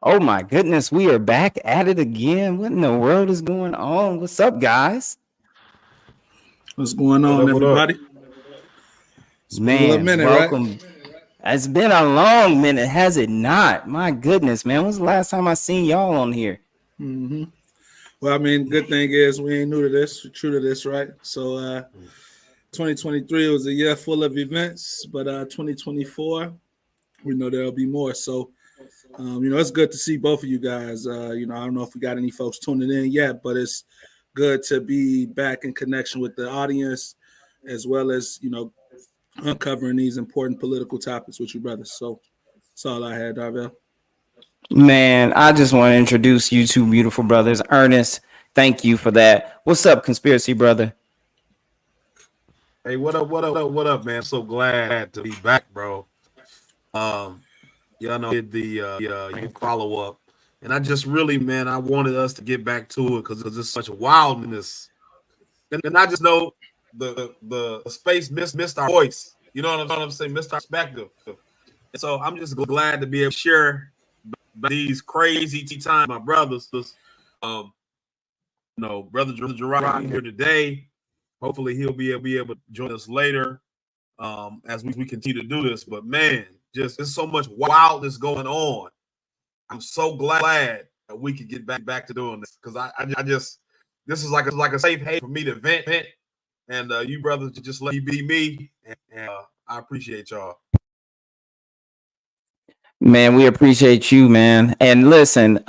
Oh my goodness, we are back at it again. What in the world is going on? What's up, guys? What's going What on, up? What up? everybody? It's been a little Man, minute, right? welcome. It's been a long minute, has it not? My goodness, man. When's the last time I seen y'all on here? hmm Well, I mean, good thing is we ain't new to this, we're true to this, right? So, 2023 was a year full of events, but 2024, we know there'll be more. So, it's good to see both of you guys. I don't know if we got any folks tuning in yet, but it's good to be back in connection with the audience, as well as uncovering these important political topics with you brothers. So, that's all I had, Darvell. Man, I just want to introduce you two beautiful brothers. Ernest, thank you for that. What's up, conspiracy brother? Hey, what up? What up? What up, man? So glad to be back, bro. Um, y'all know did the follow up, and I just really, man, I wanted us to get back to it because there's such a wildness, and I just know the space missed our voice. You know what I'm saying? Missed our perspective. And so I'm just glad to be able to share these crazy times, my brothers. Um, brother Gerard here today. Hopefully he'll be able to join us later as we continue to do this. But man, just there's so much wildness going on. I'm so glad that we could get back to doing this because I just this is like a safe haven for me to vent, and you brothers just let me be me, and I appreciate y'all. Man, we appreciate you, man. And listen,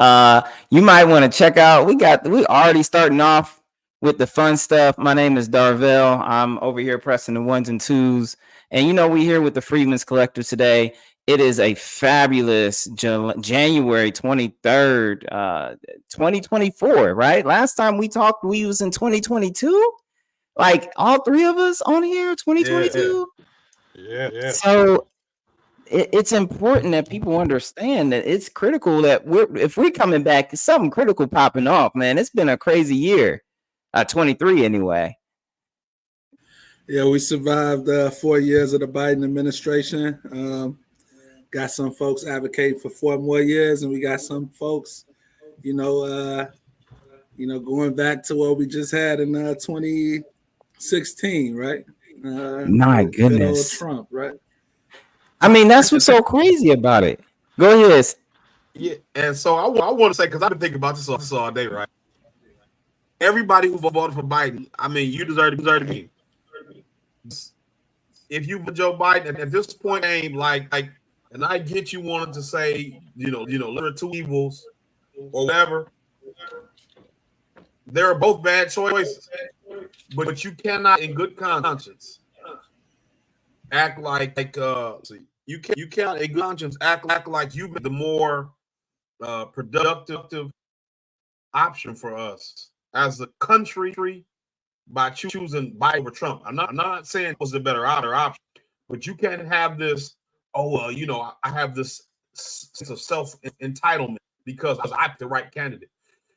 you might want to check out. We already starting off with the fun stuff. My name is Darvell. I'm over here pressing the ones and twos. And we here with the Freedmen's Collective today. It is a fabulous January 23rd, 2024, right? Last time we talked, we was in 2022. Like all three of us on here, 2022. Yeah. So it's important that people understand that it's critical that if we're coming back, something critical popping off, man. It's been a crazy year, 23 anyway. Yeah, we survived 4 years of the Biden administration. Got some folks advocating for 4 more years, and we got some folks, going back to what we just had in 2016, right? My Good old goodness. Trump, right? I mean, that's what's so crazy about it. Go ahead. Yeah, and so I want to say because I've been thinking about this all day, right? Everybody who voted for Biden, I mean, you deserve to be. If you vote Joe Biden at this point, aim and I get you wanted to say, there are two evils or whatever. There are both bad choices, but you cannot, in good conscience, act you can't, in good conscience, act like you the more productive option for us as a country by choosing Biden over Trump. I'm not saying it was the better option, but you can't have this. Oh well, I have this sense of self entitlement because I picked the right candidate.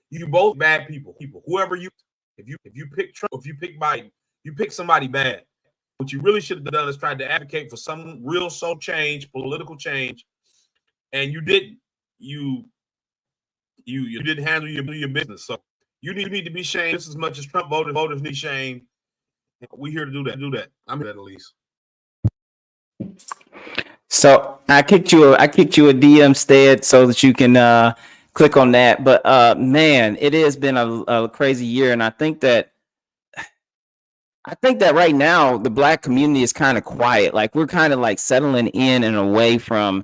You both bad people. Whoever if you pick Trump, if you pick Biden, you pick somebody bad. What you really should have done is tried to advocate for some real social change, political change, and you didn't. You didn't handle your business. So you need to be shamed just as much as Trump voters need shame. We're here to do that. I'm here at least. So I kicked you a DM stead so that you can click on that. But man, it has been a crazy year, and I think that right now the Black community is kind of quiet. Like we're kind of like settling in and away from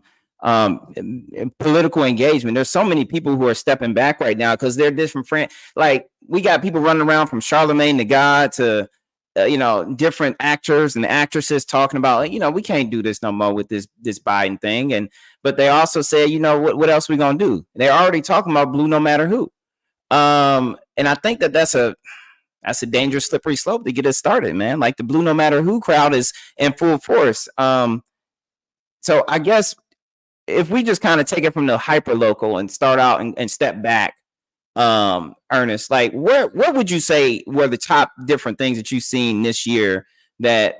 political engagement. There's so many people who are stepping back right now because they're different. Like we got people running around from Charlemagne the God to different actors and actresses talking about, like, we can't do this no more with this Biden thing. But they also said, what else we gonna do? They're already talking about blue no matter who. And I think that's a dangerous slippery slope to get us started, man. Like the blue no matter who crowd is in full force. So I guess if we just kind of take it from the hyper local and start out and step back, Ernest, like what would you say were the top different things that you've seen this year that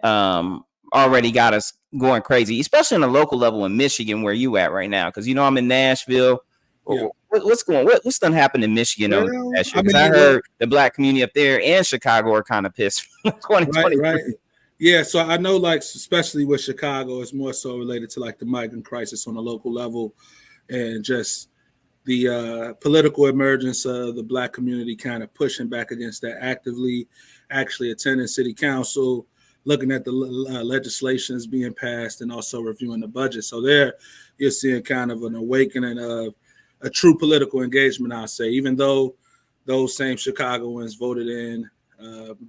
already got us going crazy, especially on a local level in Michigan where you at right now? Because I'm in Nashville. Yeah. What's done happened in Michigan over Well, that year? I Because mean, I heard the black community up there and Chicago are kind of pissed. right, 2023. Yeah, so I know, like, especially with Chicago, it's more so related to like the migrant crisis on a local level, and just the political emergence of the black community kind of pushing back against that actively, actually attending city council, looking at the legislations being passed, and also reviewing the budget. So there, you're seeing kind of an awakening of a true political engagement, I'll say, even though those same Chicagoans voted in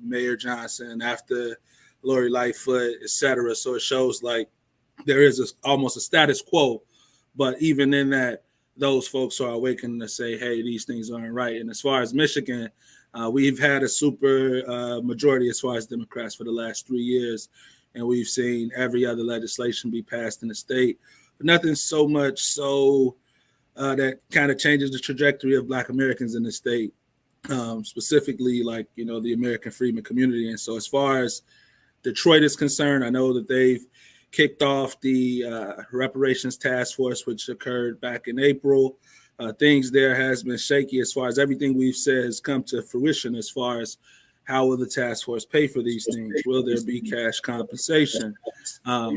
Mayor Johnson after Lori Lightfoot, et cetera. So it shows like there is almost a status quo, but even in that, those folks are awakening to say, hey, these things aren't right. And as far as Michigan, we've had a super majority as far as Democrats for the last 3 years, and we've seen every other legislation be passed in the state, but nothing so much so that kind of changes the trajectory of Black Americans in the state, specifically like, the American Freedmen community. And so as far as Detroit is concerned, I know that they've kicked off the reparations task force, which occurred back in April. Things there has been shaky as far as everything we've said has come to fruition as far as how will the task force pay for these things? Will there be cash compensation? What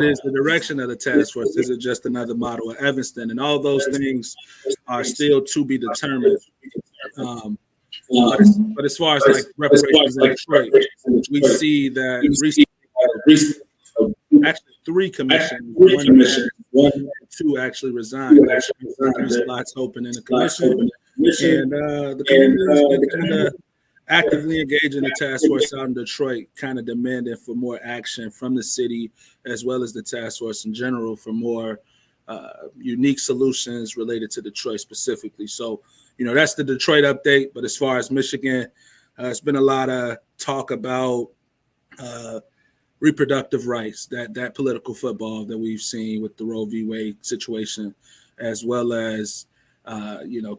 is the direction of the task force? Is it just another model of Evanston? And all those things are still to be determined. But as far as like reparations in Detroit, we see that recently, actually 3 commissions, one and 2 actually resigned. There's 3 slots open in the commission, and the community is kind of actively engaging the task force out in Detroit, kind of demanding for more action from the city as well as the task force in general for more unique solutions related to Detroit specifically. So, that's the Detroit update. But as far as Michigan, it's been a lot of talk about reproductive rights, that political football that we've seen with the Roe v. Wade situation, as well as,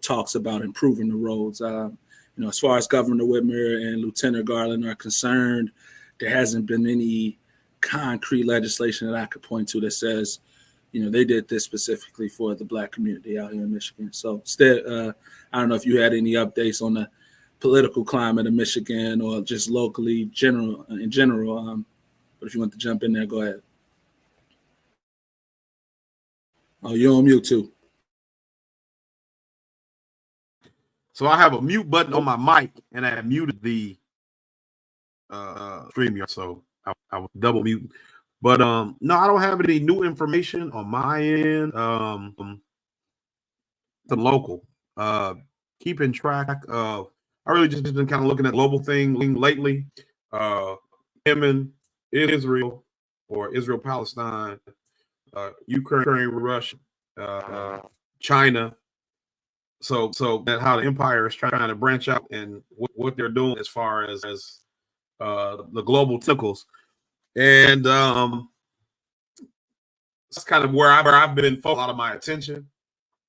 talks about improving the roads. As far as Governor Whitmer and Lieutenant Garland are concerned, there hasn't been any concrete legislation that I could point to that says, they did this specifically for the Black community out here in Michigan. So instead, I don't know if you had any updates on the political climate of Michigan or just locally in general. But if you want to jump in there, go ahead. Oh, you're on mute too. So I have a mute button on my mic, and I muted the StreamYard, so I was double mute. But no, I don't have any new information on my end. The local, keeping track of. I really just been kind of looking at global thing lately. Yemen, Israel, or Israel, Palestine, Ukraine, Russia, China. So that how the empire is trying to branch out and what they're doing as far as the global tentacles. And that's kind of where I've been focusing a lot of my attention.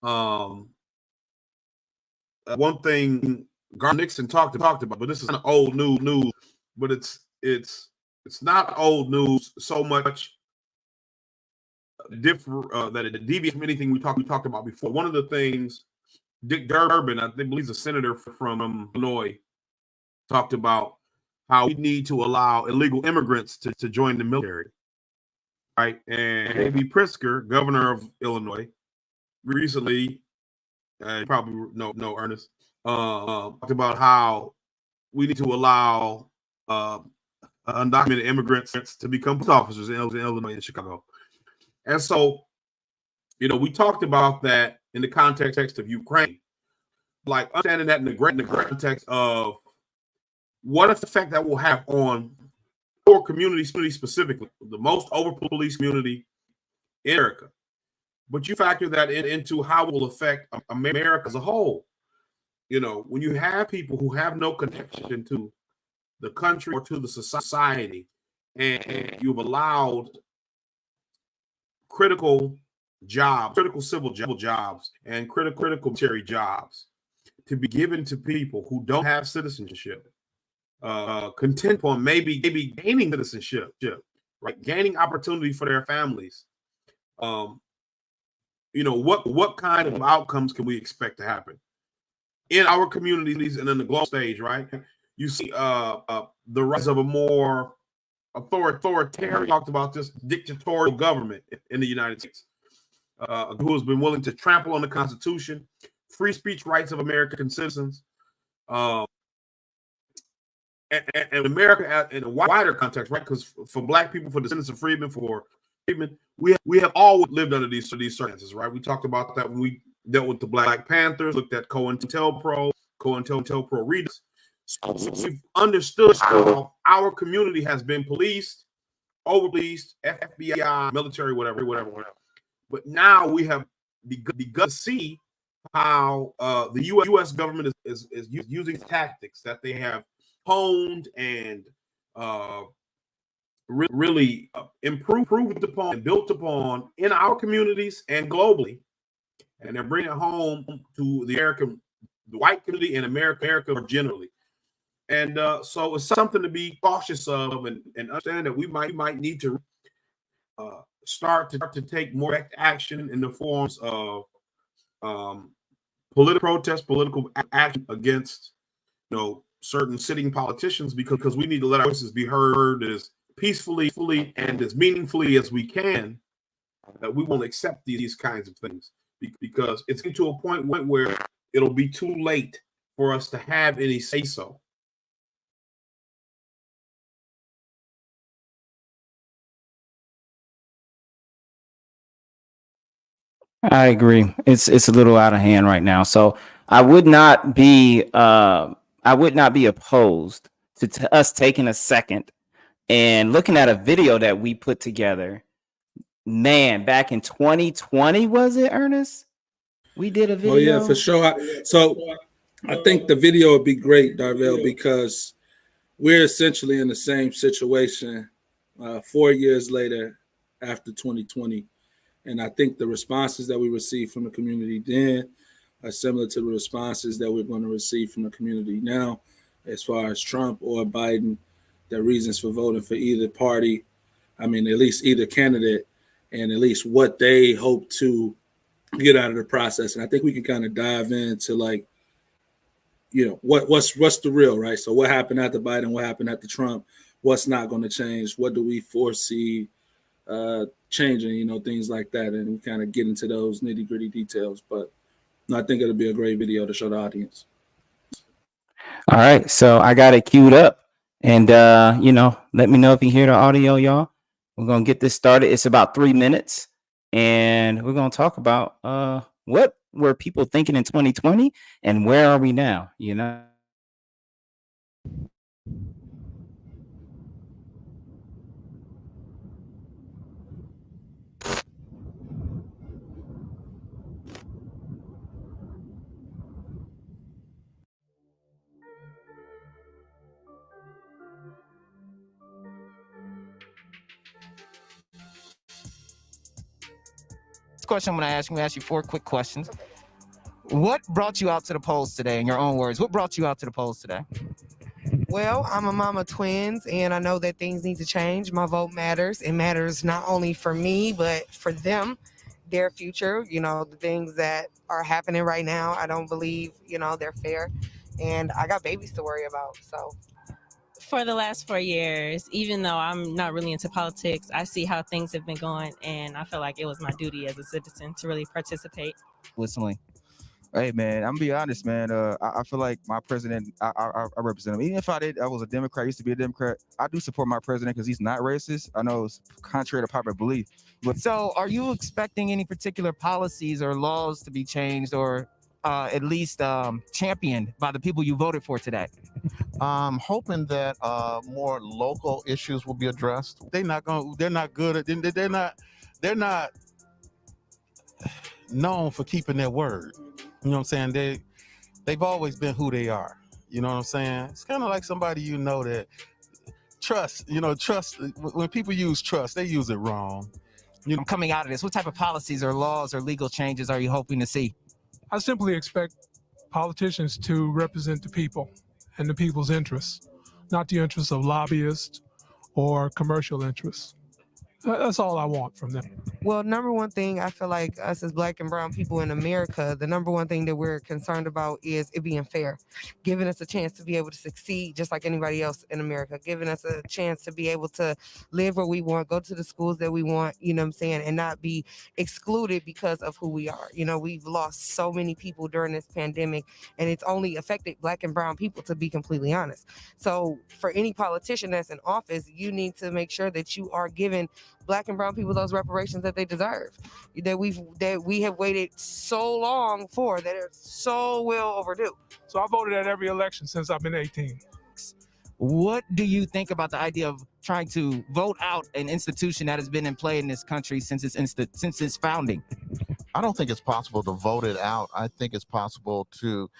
One thing Garth Nixon talked about, but this is kind of old news, but it's not old news so much different that it deviates from anything we talked about before. One of the things Dick Durbin, I think he's a senator from Illinois, talked about how we need to allow illegal immigrants to join the military, right? And A.B. Pritzker, governor of Illinois, recently, you probably know Ernest, talked about how we need to allow undocumented immigrants to become police officers in Illinois and Chicago. And so, we talked about that in the context of Ukraine, like understanding that in the context of what effect that will have on our community specifically, the most over-policed community in America. But you factor that into how it will affect America as a whole. When you have people who have no connection to the country or to the society, and you've allowed critical civil jobs, and critical military jobs to be given to people who don't have citizenship, content on maybe gaining citizenship, right? Gaining opportunity for their families. what kind of outcomes can we expect to happen in our communities and in the global stage, right? You see the rise of a more authoritarian, talked about this dictatorial government in the United States, who has been willing to trample on the Constitution, free speech rights of American citizens, and America in a wider context, right? Because for Black people, for descendants of freedmen, we have always lived under these circumstances, right? We talked about that when we dealt with the Black Panthers, looked at COINTELPRO readers. So we've understood how our community has been policed, over-policed, FBI, military, whatever. But now we have begun to see how the U.S. government is using tactics that they have honed and really improved upon and built upon in our communities and globally. And they're bringing it home to the white community and America more generally. And so it's something to be cautious of and understand that we might need to start to take more direct action in the forms of political protest, political action against certain sitting politicians, because we need to let our voices be heard as peacefully and as meaningfully as we can. That we won't accept these kinds of things, because it's getting to a point where it'll be too late for us to have any say so. I agree. It's a little out of hand right now. So I would not be opposed to us taking a second and looking at a video that we put together. Man, back in 2020, was it, Ernest? We did a video. Oh yeah, for sure. So I think the video would be great, Darvell, because we're essentially in the same situation 4 years later after 2020. And I think the responses that we received from the community then are similar to the responses that we're going to receive from the community now, as far as Trump or Biden, their reasons for voting for either party. I mean, at least either candidate, and at least what they hope to get out of the process. And I think we can kind of dive into what's the real, right? So what happened after Biden? What happened after Trump? What's not going to change? What do we foresee changing, things like that, and we kind of get into those nitty-gritty details. But I think it'll be a great video to show the audience. All right, so I got it queued up, and let me know if you hear the audio, y'all. We're gonna get this started. It's about 3 minutes, and we're gonna talk about what were people thinking in 2020 and where are we now, Question I'm going to ask you 4 quick questions. What brought you out to the polls today? In your own words, what brought you out to the polls today? Well, I'm a mama of twins, and I know that things need to change. My vote matters. It matters not only for me, but for them, their future. The things that are happening right now, I don't believe, they're fair. And I got babies to worry about, so. For the last 4 years, even though I'm not really into politics, I see how things have been going, and I feel like it was my duty as a citizen to really participate. Listening. Hey man, I'm gonna be honest, man. I feel like my president, I represent him. Even if I was a Democrat, used to be a Democrat, I do support my president because he's not racist. I know it's contrary to popular belief. But So are you expecting any particular policies or laws to be changed or at least championed by the people you voted for today? I'm hoping that more local issues will be addressed. They're not good at. They're not known for keeping their word. You know what I'm saying? They've always been who they are. You know what I'm saying? It's kind of like somebody that trust. Trust. When people use trust, they use it wrong. Coming out of this, what type of policies or laws or legal changes are you hoping to see? I simply expect politicians to represent the people and the people's interests, not the interests of lobbyists or commercial interests. That's all I want from them. Well, number one thing I feel like us as Black and brown people in America, the number one thing that we're concerned about is it being fair, giving us a chance to be able to succeed just like anybody else in America, giving us a chance to be able to live where we want, go to the schools that we want, you know what I'm saying, and not be excluded because of who we are. You know, we've lost so many people during this pandemic, and it's only affected Black and brown people, to be completely honest. So for any politician that's in office, you need to make sure that you are giving Black and brown people those reparations that they deserve, that we have waited so long for, that are so well overdue. So I voted at every election since I've been 18. What do you think about the idea of trying to vote out an institution that has been in play in this country since its founding? I don't think it's possible to vote it out. I think it's possible to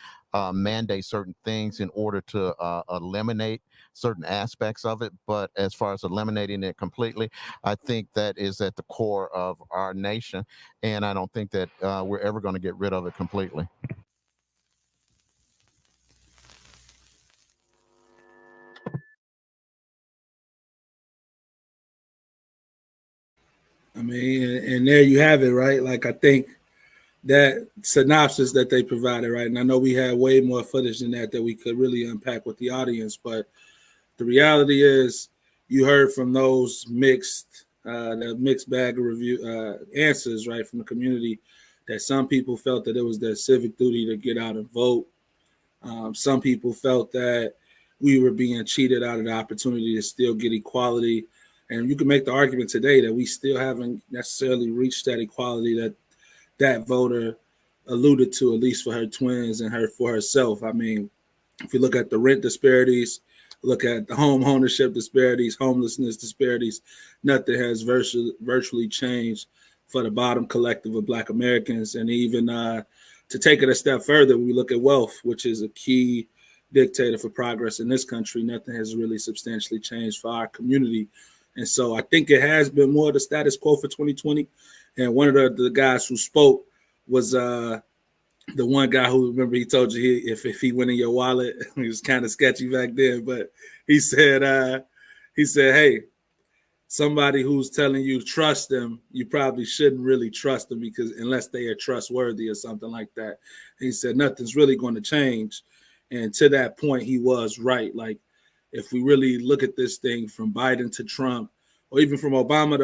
mandate certain things in order to eliminate certain aspects of it. But as far as eliminating it completely, I think that is at the core of our nation. And I don't think that we're ever going to get rid of it completely. I mean, and there you have it, right? Like, I think that synopsis that they provided, right? And I know we had way more footage than that we could really unpack with the audience, but the reality is you heard from those that mixed bag of review answers, right, from the community, that some people felt that it was their civic duty to get out and vote. Some people felt that we were being cheated out of the opportunity to still get equality. And you can make the argument today that we still haven't necessarily reached that equality that voter alluded to, at least for her twins and for herself. I mean, if you look at the rent disparities, look at the home ownership disparities, homelessness disparities, nothing has virtually changed for the bottom collective of Black Americans. And even to take it a step further, when we look at wealth, which is a key dictator for progress in this country, nothing has really substantially changed for our community. And so I think it has been more the status quo for 2020. And one of the guys who spoke was the one guy who, remember, he told you if he went in your wallet, he was kind of sketchy back then, but he said, hey, somebody who's telling you trust them, you probably shouldn't really trust them, because unless they are trustworthy or something like that. He said nothing's really going to change. And to that point, he was right. Like, if we really look at this thing from Biden to Trump, or even from Obama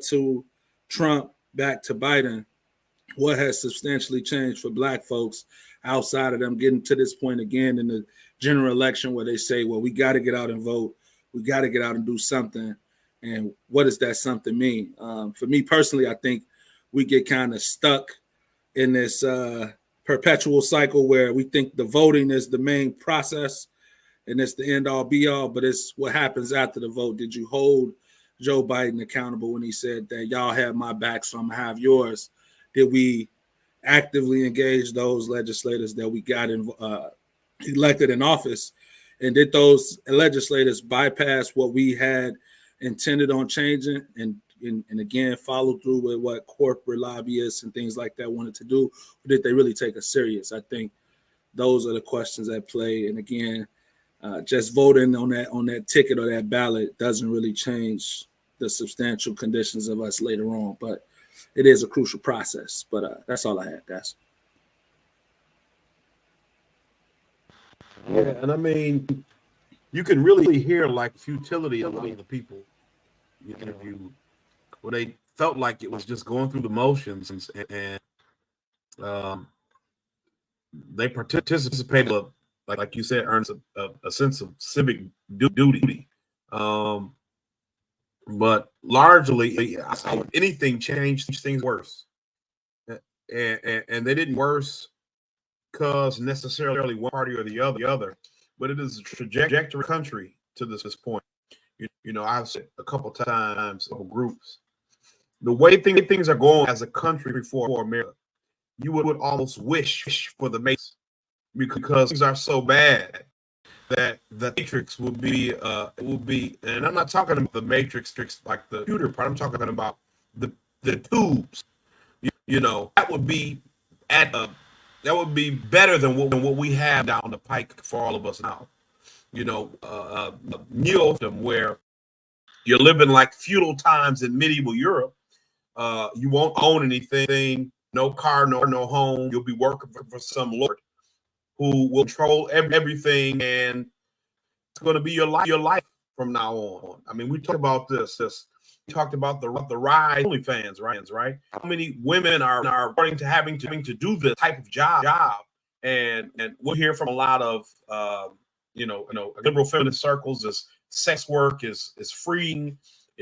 to Trump back to Biden, what has substantially changed for Black folks outside of them getting to this point again in the general election where they say, well, we got to get out and vote. We got to get out and do something. And what does that something mean? For me personally, I think we get kind of stuck in this perpetual cycle where we think the voting is the main process and it's the end all be all, but it's what happens after the vote. Did you hold Joe Biden accountable when he said that y'all have my back, so I'm gonna have yours? Did we actively engage those legislators that we got elected in office? And did those legislators bypass what we had intended on changing and again, follow through with what corporate lobbyists and things like that wanted to do? Or did they really take us serious? I think those are the questions at play. And again, just voting on that ticket or that ballot doesn't really change the substantial conditions of us later on, but it is a crucial process. But that's all I had, guys. Yeah, and I mean, you can really hear like futility among the people you interviewed, where they felt like it was just going through the motions, and they participated, like you said, earns a sense of civic duty. But largely, anything changed things worse, and they didn't worse because necessarily one party or the other, but it is a trajectory country to this point. You know, I've said a couple times, couple groups, the way things are going as a country for America, you would almost wish for the Matrix, because things are so bad that the Matrix will be, and I'm not talking about the Matrix like the computer part. I'm talking about the tubes. You know, that would be better than what we have down the pike for all of us now. You know, where You're living like feudal times in medieval Europe. You won't own anything, no car, no home. You'll be working for some lord who will control everything, and it's going to be your life from now on. I mean, we talked about this. We talked about the rise of OnlyFans, right? How many women are running to having to do this type of job? And we'll hear from a lot of liberal feminist circles as sex work is freeing,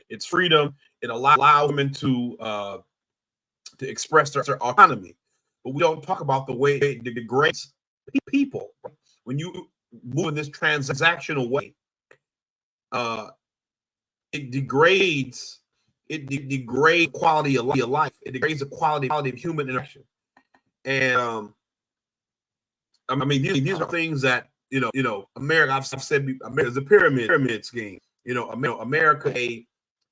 it's freedom. It allows women to express their autonomy. But we don't talk about the way it degrades people. When you move in this transactional way, it degrades quality of life. It degrades the quality of human interaction. And I mean, these are things that America. I've said America is a pyramid scheme. America,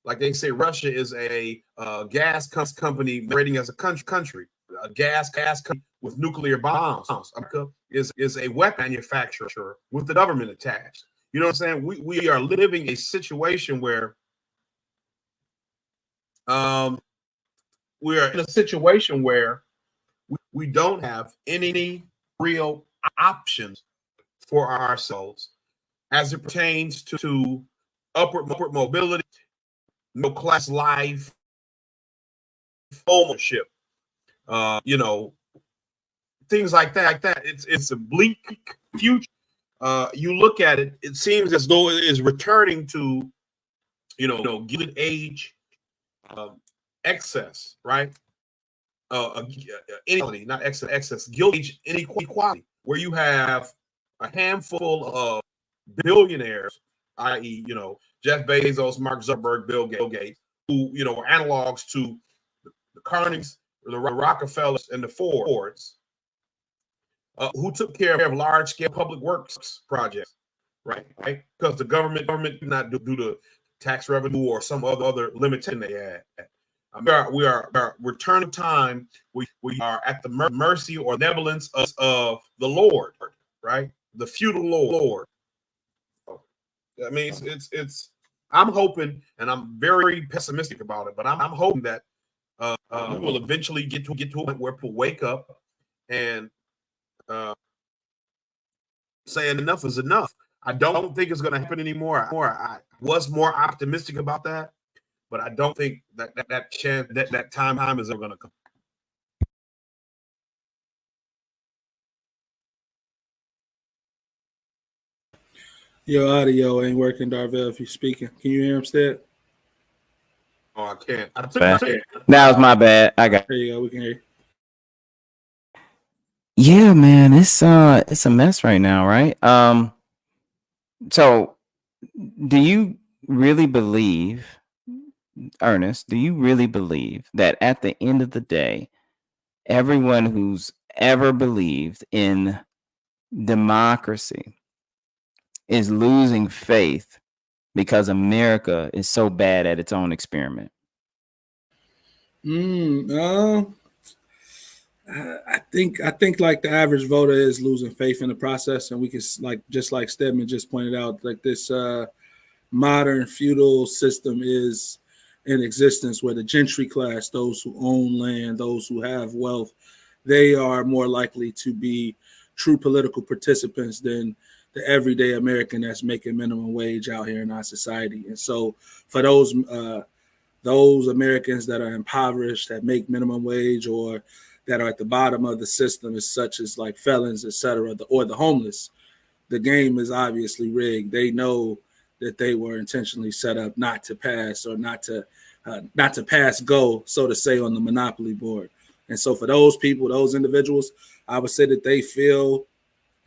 like they say, Russia is a gas company rating as a country. A gas company with nuclear bombs. America is a weapon manufacturer with the government attached. You know what I'm saying? We are living a situation where we are in a situation where we don't have any real options for ourselves as it pertains to upward mobility, middle class life, ownership, things like that. It's a bleak future. You look at it, it seems as though it is returning to, Gilded Age, excess, right? Inequality, not excess, Gilded Age inequality, where you have a handful of billionaires, i.e., Jeff Bezos, Mark Zuckerberg, Bill Gates, who, were analogs to the Carnegies, the Rockefellers, and the Fords, who took care of large-scale public works projects, right? Because the government did not do the tax revenue or some other limitation they had. We are returning time. We are at the mercy or benevolence of the Lord, right? The feudal Lord. I mean, it's. I'm hoping, and I'm very pessimistic about it, but I'm hoping that we will eventually get to a point where people wake up and saying enough is enough. I don't think it's going to happen anymore. I was more optimistic about that, but I don't think that chance that time is ever going to come. Your audio ain't working, Darvell, if you're speaking. Can you hear him still? Oh, I can't. That was my bad. I got. There you go. We can hear you. Yeah, man, it's a mess right now, right? So do you really believe, Ernest, do you really believe that at the end of the day, everyone who's ever believed in democracy is losing faith because America is so bad at its own experiment? I think like the average voter is losing faith in the process, and we can just like Stedman just pointed out, like this modern feudal system is in existence where the gentry class, those who own land, those who have wealth, they are more likely to be true political participants than the everyday American that's making minimum wage out here in our society. And so for those Americans that are impoverished, that make minimum wage, or that are at the bottom of the system, as such as like felons, etc., or the homeless, the game is obviously rigged. They know that they were intentionally set up not to pass, or not to pass go, so to say, on the monopoly board. And so for those people, those individuals, I would say that they feel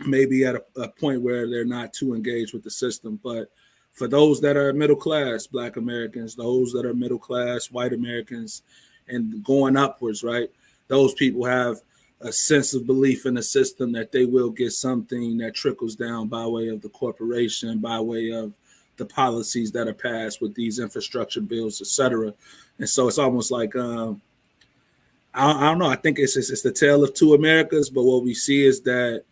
maybe at a point where they're not too engaged with the system. But for those that are middle class, Black Americans, those that are middle class, white Americans, and going upwards, right? Those people have a sense of belief in the system that they will get something that trickles down by way of the corporation, by way of the policies that are passed with these infrastructure bills, et cetera. And so it's almost like, I don't know. I think it's the tale of two Americas, but what we see is that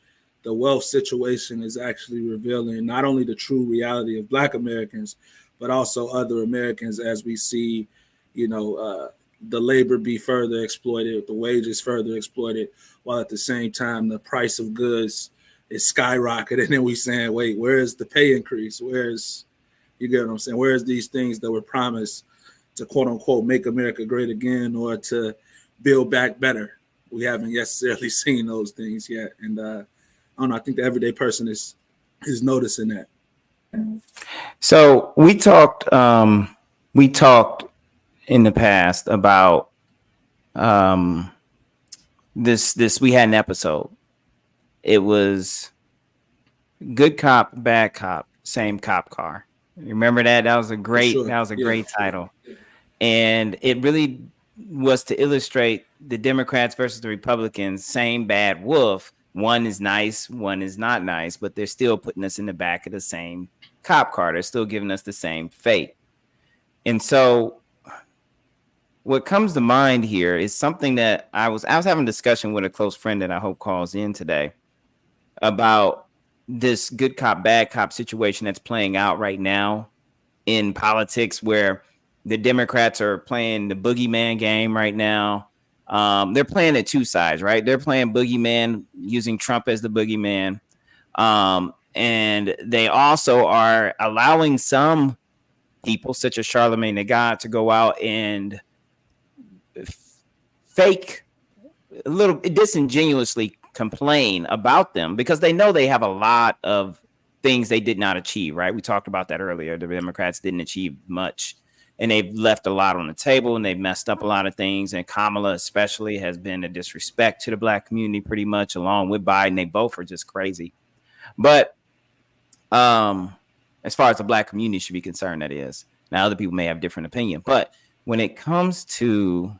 the wealth situation is actually revealing not only the true reality of Black Americans, but also other Americans as we see, the labor be further exploited, the wages further exploited, while at the same time the price of goods is skyrocketing. And then we saying, wait, where's the pay increase? You get what I'm saying? Where's these things that were promised to quote unquote make America great again or to build back better? We haven't necessarily seen those things yet. And I don't know, I think the everyday person is noticing that. So we talked in the past about this we had an episode. It was Good Cop, Bad Cop, Same Cop Car. You remember that? That was a great great title. And it really was to illustrate the Democrats versus the Republicans, same bad wolf. One is nice, one is not nice, but they're still putting us in the back of the same cop car. They're still giving us the same fate. And so what comes to mind here is something that I was having a discussion with a close friend that I hope calls in today about this good cop, bad cop situation that's playing out right now in politics, where the Democrats are playing the boogeyman game right now. They're playing at two sides, right? They're playing boogeyman using Trump as the boogeyman. And they also are allowing some people, such as Charlemagne the God, to go out and fake, a little disingenuously complain about them because they know they have a lot of things they did not achieve, right? We talked about that earlier. The Democrats didn't achieve much, and they've left a lot on the table, and they've messed up a lot of things. And Kamala especially has been a disrespect to the Black community pretty much, along with Biden. They both are just crazy. But as far as the Black community should be concerned, that is. Now, other people may have different opinion, but when it comes to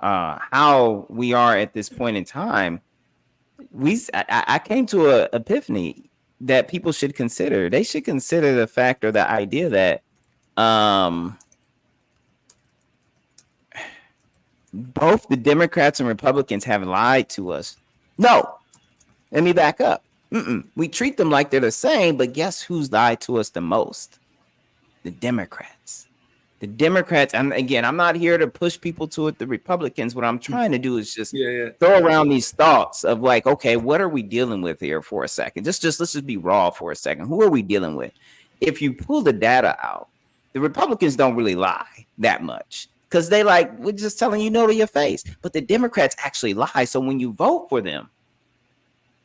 how we are at this point in time, I came to an epiphany that people should consider. They should consider the fact or the idea that both the Democrats and Republicans have lied to us. No, let me back up. We treat them like they're the same, but guess who's lied to us the most? The Democrats. The Democrats, and again, I'm not here to push people to it. The Republicans, what I'm trying to do is just throw around these thoughts of like, okay, what are we dealing with here for a second? Let's just be raw for a second. Who are we dealing with? If you pull the data out, the Republicans don't really lie that much because we're just telling you no to your face. But the Democrats actually lie. So when you vote for them,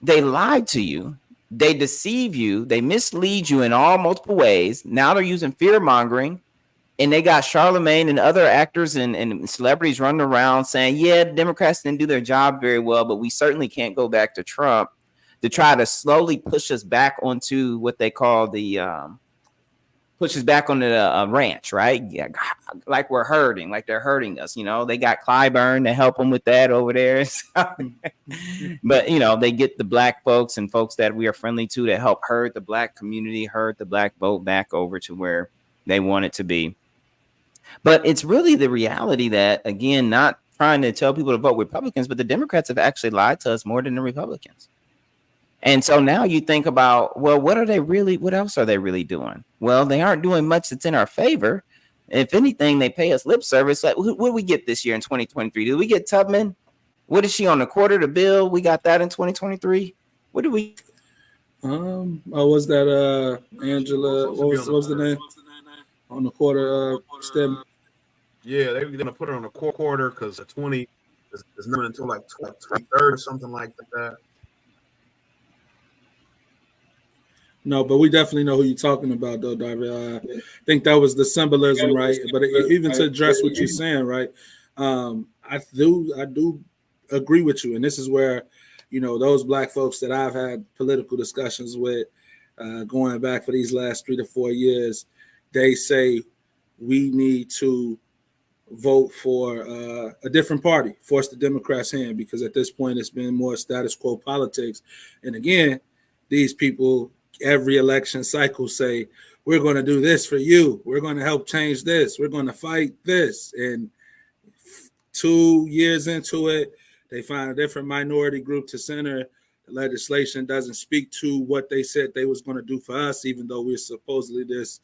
they lie to you. They deceive you. They mislead you in all multiple ways. Now they're using fear mongering. And they got Charlemagne and other actors and celebrities running around saying, yeah, the Democrats didn't do their job very well, but we certainly can't go back to Trump, to try to slowly push us back onto what they call the ranch, right? Yeah, like we're hurting, like they're hurting us. They got Clyburn to help them with that over there. But, they get the Black folks and folks that we are friendly to help herd the Black community, herd the Black vote back over to where they want it to be. But it's really the reality that, again, not trying to tell people to vote Republicans, but the Democrats have actually lied to us more than the Republicans. And so now you think about, well, what else are they really doing? Well, they aren't doing much that's in our favor. If anything, they pay us lip service. Like, what did we get this year in 2023? Did we get Tubman? What is she on the quarter to bill? We got that in 2023. What did we? Was that Angela? What was the name? On the quarter stem. Yeah, they're gonna put her on the quarter because the 20 is not until like 23rd or something like that. No, but we definitely know who you're talking about, though, David. I think that was the symbolism, right? But even to address what you're saying, right? I do agree with you, and this is where those Black folks that I've had political discussions with, going back for these last 3 to 4 years. They say we need to vote for a different party, force the Democrats' hand, because at this point it's been more status quo politics. And again, these people every election cycle say, we're going to do this for you. We're going to help change this. We're going to fight this. And 2 years into it, they find a different minority group to center The legislation doesn't speak to what they said they was going to do for us, even though we're supposedly this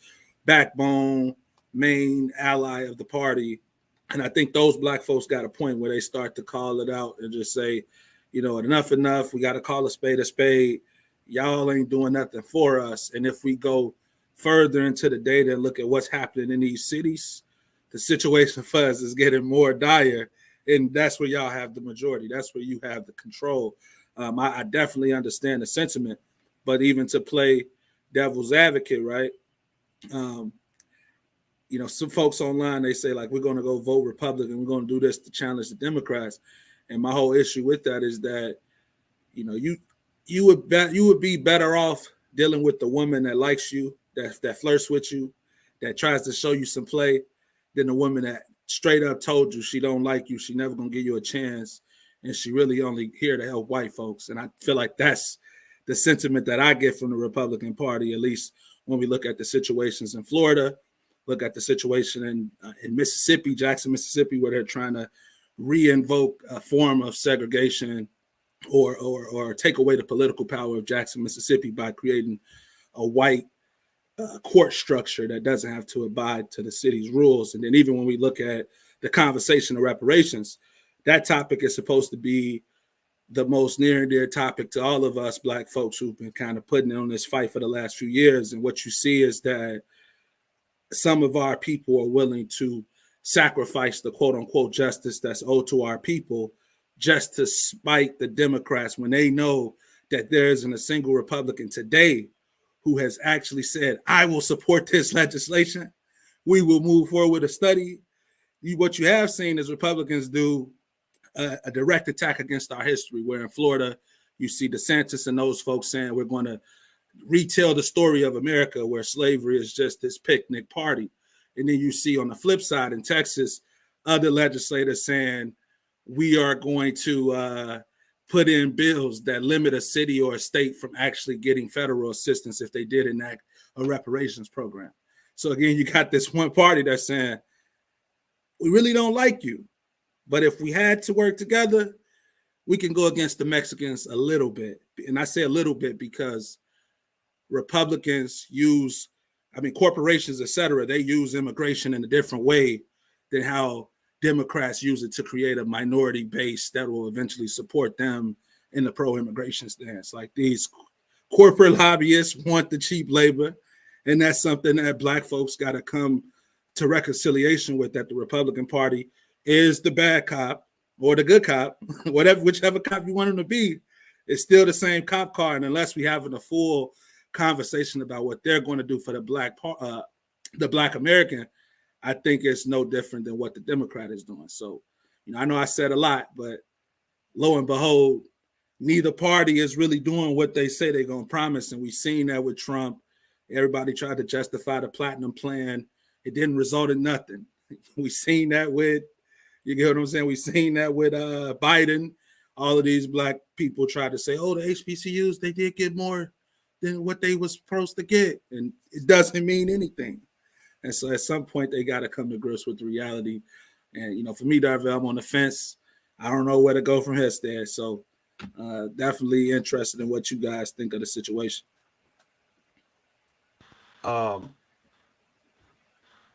backbone, main ally of the party. And I think those black folks got a point where they start to call it out and just say, you know, enough. We got to call a spade a spade. Y'all ain't doing nothing for us. And if we go further into the data and look at what's happening in these cities, the situation for us is getting more dire. And that's where y'all have the majority. That's where you have the control. I definitely understand the sentiment, but even to play devil's advocate, right? You know, some folks online, they say, like, we're going to go vote Republican. We're going to do this to challenge the Democrats. And my whole issue with that is that, you know, you would be better off dealing with the woman that likes you, that flirts with you, that tries to show you some play, than the woman that straight up told you she don't like you, she never going to give you a chance, and she really only here to help white folks. And I feel like that's the sentiment that I get from the Republican Party, at least when we look at the situations in Florida, look at the situation in Mississippi, Jackson, Mississippi, where they're trying to re-invoke a form of segregation or take away the political power of Jackson, Mississippi by creating a white court structure that doesn't have to abide to the city's rules. And then even when we look at the conversation of reparations, that topic is supposed to be the most near and dear topic to all of us black folks who've been kind of putting on this fight for the last few years. And what you see is that some of our people are willing to sacrifice the quote unquote justice that's owed to our people just to spite the Democrats when they know that there isn't a single Republican today who has actually said, I will support this legislation. We will move forward with a study. What you have seen is Republicans do a direct attack against our history, where in Florida, you see DeSantis and those folks saying we're going to retell the story of America, where slavery is just this picnic party. And then you see on the flip side in Texas, other legislators saying we are going to put in bills that limit a city or a state from actually getting federal assistance if they did enact a reparations program. So again, you got this one party that's saying, we really don't like you, but if we had to work together, we can go against the Mexicans a little bit. And I say a little bit because Republicans use, corporations, et cetera, they use immigration in a different way than how Democrats use it to create a minority base that will eventually support them in the pro-immigration stance. Like, these corporate lobbyists want the cheap labor, and that's something that black folks got to come to reconciliation with, that the Republican Party is the bad cop or the good cop, whichever cop you want them to be. It's still the same cop car, and unless we having a full conversation about what they're going to do for the black American, I think it's no different than what the Democrat is doing. So, I know I said a lot, but lo and behold, neither party is really doing what they say they're going to promise. And we've seen that with Trump. Everybody tried to justify the platinum plan. It didn't result in nothing. We've seen that with, you get what I'm saying? We've seen that with Biden. All of these black people tried to say, oh, the HBCUs, they did get more than what they was supposed to get. And it doesn't mean anything. And so at some point, they got to come to grips with the reality. And, for me, Darvell, I'm on the fence. I don't know where to go from here, Stan. So definitely interested in what you guys think of the situation. Am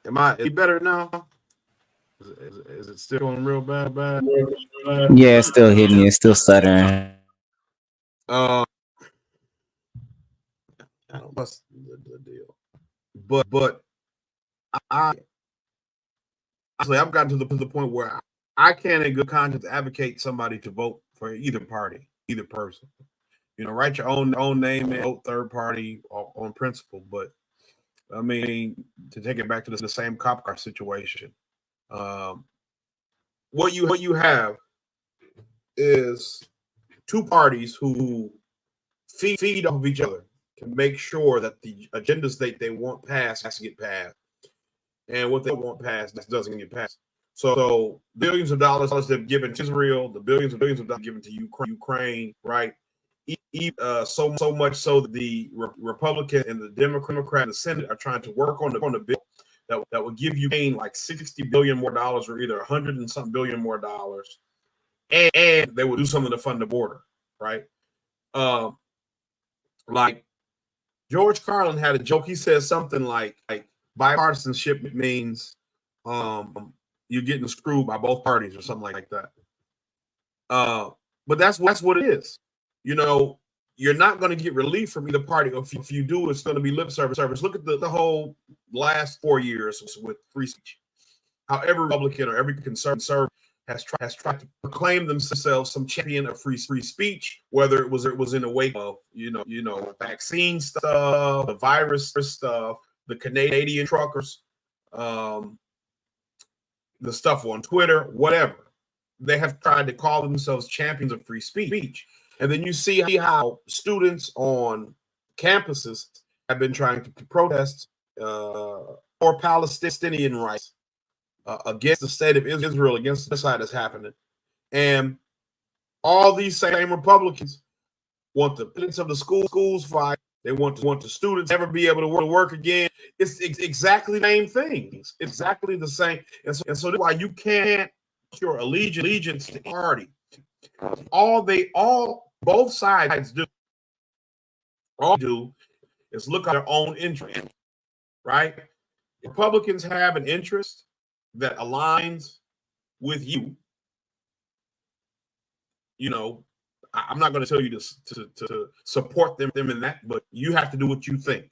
I better now? Is it still going real bad? Yeah, it's still hitting you. It's still stuttering. I don't know what's the deal. But I've gotten to the point where I can't in good conscience advocate somebody to vote for either party, either person. Write your own name and vote third party on principle. But to take it back to the same cop car situation, what you have is two parties who feed off of each other to make sure that the agendas they want passed has to get passed, and what they want passed doesn't get passed. So billions of dollars they've given to Israel, the billions of dollars given to Ukraine, right? So much so that the Republican and the Democrat in the Senate are trying to work on the bill that will give Ukraine like $60 billion more dollars, or either 100 and something billion more dollars, and they will do something to fund the border, right? Like George Carlin had a joke. He said something like bipartisanship means you're getting screwed by both parties or something like that. But that's what it is. You know, you're not going to get relief from either party. If you do, it's going to be lip service. Look at the whole last 4 years with free speech. How every Republican or every conservative has tried to proclaim themselves some champion of free speech, whether it was in the wake of you know vaccine stuff, the virus stuff, the Canadian truckers, the stuff on Twitter, whatever. They have tried to call themselves champions of free speech. And then you see how students on campuses have been trying to protest for Palestinian rights against the state of Israel, against the side that's happening. And all these same Republicans want the parents of the schools fired. They want the students never be able to work again. It's exactly the same things. Exactly the same. And so that's why you can't put your allegiance to the party. Both sides do. All they do is look at their own interest, right? Republicans have an interest that aligns with you. You know, I'm not going to tell you to support them in that, but you have to do what you think.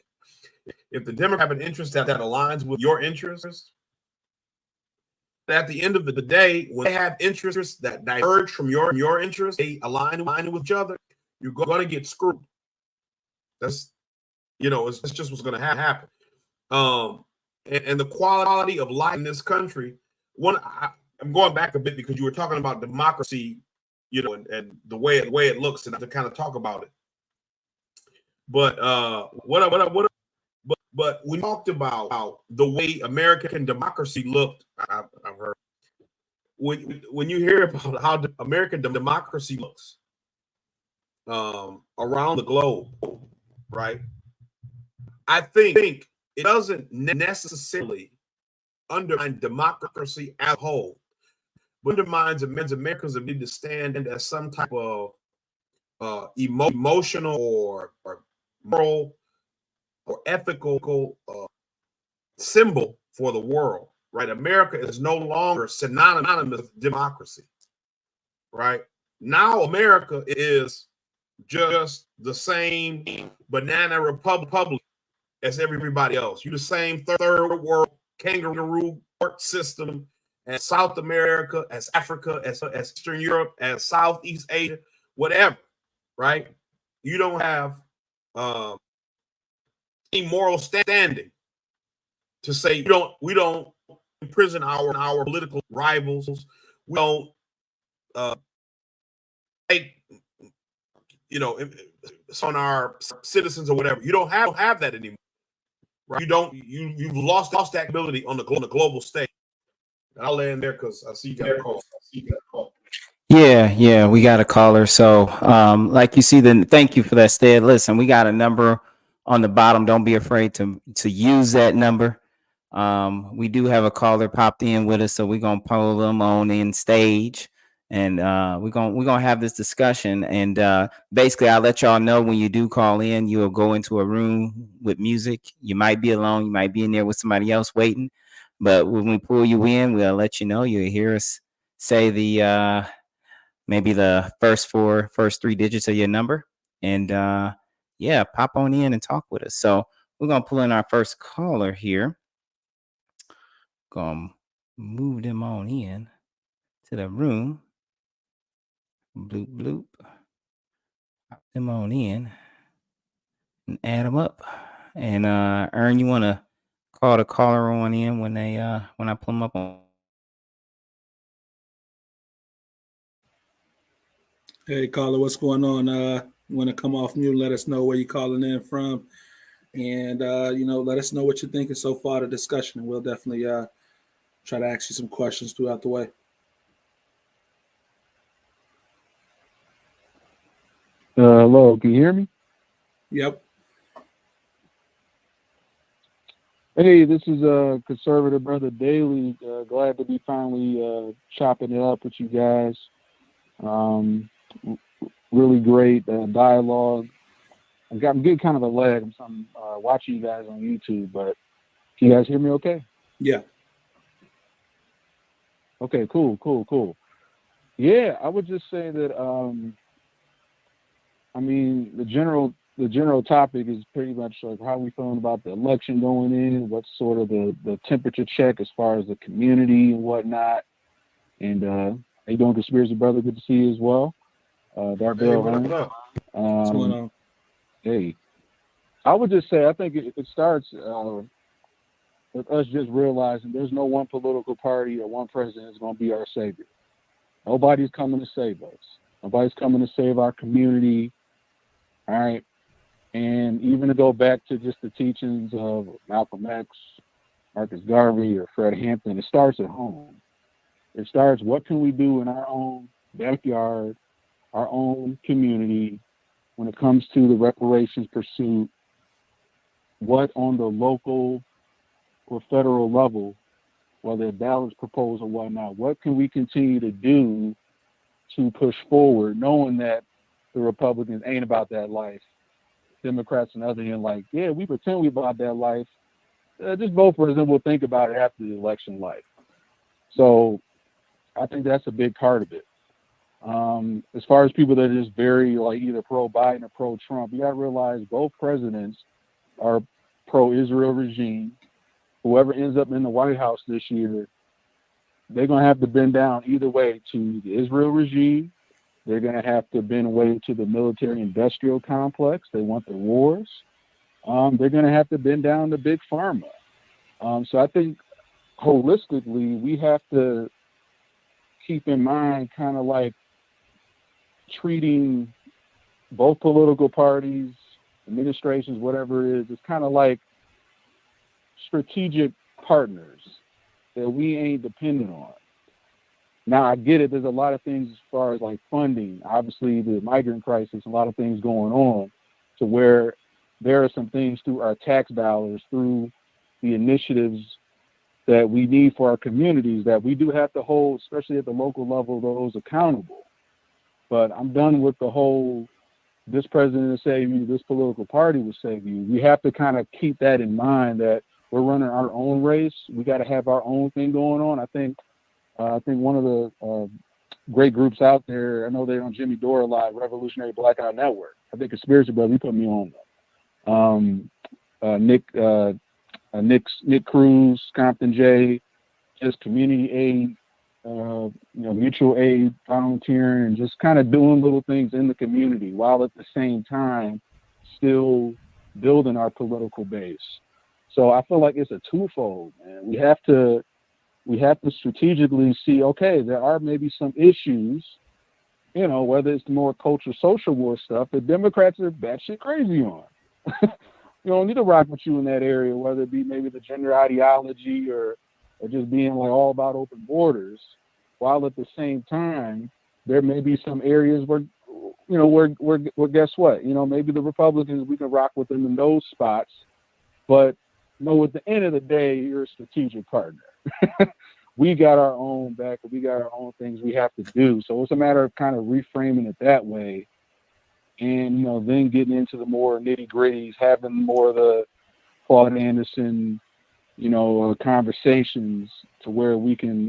If the Democrats have an interest that aligns with your interests, at the end of the day, when they have interests that diverge from your interests, they align with each other, you're going to get screwed. That's, it's just what's going to happen. And the quality of life in this country, I'm going back a bit because you were talking about democracy, and the way it looks, and to kind of talk about it. But But we talked about how the way American democracy looked. I've heard when you hear about how American democracy looks around the globe, right? I think it doesn't necessarily undermine democracy as a whole, but undermines Americans' ability to stand as some type of emotional or moral or ethical symbol for the world, right? America is no longer synonymous with democracy, right? Now America is just the same banana republic as everybody else. You're the same third world kangaroo court system as South America, as Africa, as Eastern Europe, as Southeast Asia, whatever, right? You don't have moral standing to say we don't imprison our political rivals. We don't take on our citizens or whatever. You don't have that anymore, right? You've lost that ability on the global stage. And I'll land there because I see you got a call. Yeah, we got a caller. So, like you see, thank you for that, Stead. Listen, we got a number on the bottom. Don't be afraid to use that number. We do have a caller popped in with us, so we're gonna pull them on in stage, and we're gonna have this discussion. And basically, I'll let y'all know when you do call in, you'll go into a room with music. You might be alone, you might be in there with somebody else waiting, but when we pull you in, we'll let you know. You'll hear us say the maybe the first 3 digits of your number, and pop on in and talk with us. So we're gonna pull in our first caller here. Gonna move them on in to the room. Bloop bloop. Pop them on in and add them up. And Ern, you wanna call the caller on in when I pull them up on? Hey, caller, what's going on? You want to come off mute? Let us know where you're calling in from, and let us know what you're thinking so far the discussion, and we'll definitely try to ask you some questions throughout the way. Hello, can you hear me? Yep. Hey, this is Conservative Brother Daily. Glad to be finally chopping it up with you guys. really great dialogue. I'm getting kind of a lag. I'm watching you guys on YouTube, but can you guys hear me okay? Yeah. Okay, cool. Yeah, I would just say that I mean the general topic is pretty much like how we feeling about the election going in, what's sort of the temperature check as far as the community and whatnot. And how you doing, Conspiracy Brother? Good to see you as well. Dark Hey, Bell, what up? What's going on? Hey, I would just say I think it starts with us just realizing there's no one political party or one president is going to be our savior. Nobody's coming to save us. Nobody's coming to save our community. All right. And even to go back to just the teachings of Malcolm X, Marcus Garvey, or Fred Hampton, it starts at home. It starts, what can we do in our own backyard, our own community, when it comes to the reparations pursuit? What on the local or federal level, whether a ballot proposal or whatnot, what can we continue to do to push forward, knowing that the Republicans ain't about that life? Democrats and other end, like, yeah, we pretend we about that life. Just vote for us and we'll think about it after the election life. So I think that's a big part of it. As far as people that are just very like either pro-Biden or pro-Trump, you got to realize both presidents are pro-Israel regime. Whoever ends up in the White House this year, they're going to have to bend down either way to the Israel regime. They're going to have to bend away to the military-industrial complex. They want the wars. They're going to have to bend down to Big Pharma. So I think holistically, we have to keep in mind kind of like treating both political parties, administrations, whatever it is, it's kind of like strategic partners that we ain't dependent on. Now, I get it. There's a lot of things as far as like funding, obviously the migrant crisis, a lot of things going on to where there are some things through our tax dollars, through the initiatives that we need for our communities that we do have to hold, especially at the local level, those accountable. But I'm done with the whole, this president will save you, this political party will save you. We have to kind of keep that in mind that we're running our own race. We got to have our own thing going on. I think one of the great groups out there, I know they're on Jimmy Dore a lot, Revolutionary Blackout Network. I think Conspiracy Brother, he put me on them. Nick Cruz, Compton J, just community aid, mutual aid, volunteering, and just kind of doing little things in the community while at the same time still building our political base. So I feel like it's a twofold, man. We have to strategically see, okay, there are maybe some issues, whether it's more culture, social war stuff that Democrats are batshit crazy on. You don't need to rock with you in that area, whether it be maybe the gender ideology or just being like all about open borders, while at the same time, there may be some areas where guess what? Maybe the Republicans, we can rock with them in those spots, but at the end of the day, you're a strategic partner. We got our own back, we got our own things we have to do. So it's a matter of kind of reframing it that way. And, then getting into the more nitty gritties, having more of the Claude Anderson, conversations to where we can,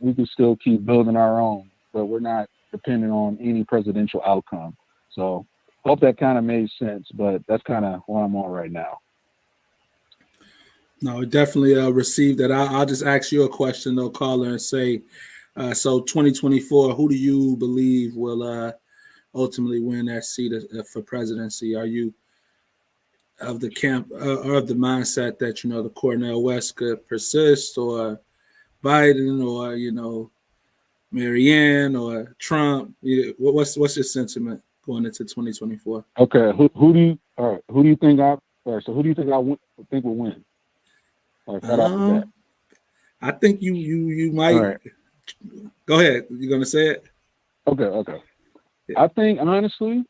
we can still keep building our own, but we're not dependent on any presidential outcome. So hope that kind of made sense, but that's kind of what I'm on right now. No, definitely received that. I'll just ask you a question, though, caller, and say, so 2024, who do you believe will ultimately win that seat for presidency? Are you of the camp or of the mindset that, the Cornel West could persist, or Biden, or, Marianne, or Trump? What's your sentiment going into 2024? Okay, who do you think think will win? Right off the bat. I think you might. All right. Go ahead. You gonna say it? Okay. Yeah. I think honestly,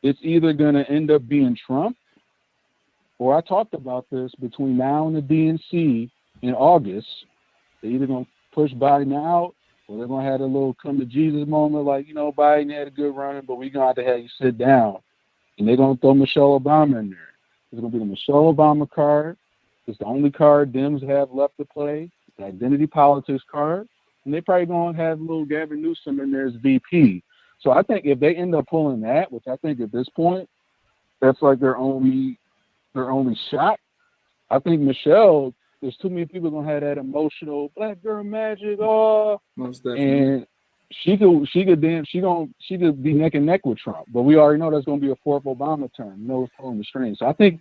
it's either gonna end up being Trump, or I talked about this between now and the DNC in August. They're either gonna push Biden out, Well, they're gonna have a little come to Jesus moment, like, Biden had a good run, but we're gonna have to have you sit down. And they're gonna throw Michelle Obama in there. It's gonna be the Michelle Obama card. It's the only card Dems have left to play, the identity politics card. And they probably gonna have little Gavin Newsom in there as VP. So I think if they end up pulling that, which I think at this point, that's like their only shot. I think Michelle, there's too many people gonna have that emotional black girl magic, Most definitely. and she could be neck and neck with Trump. But we already know that's gonna be a fourth Obama term. Who's pulling the strings. So I think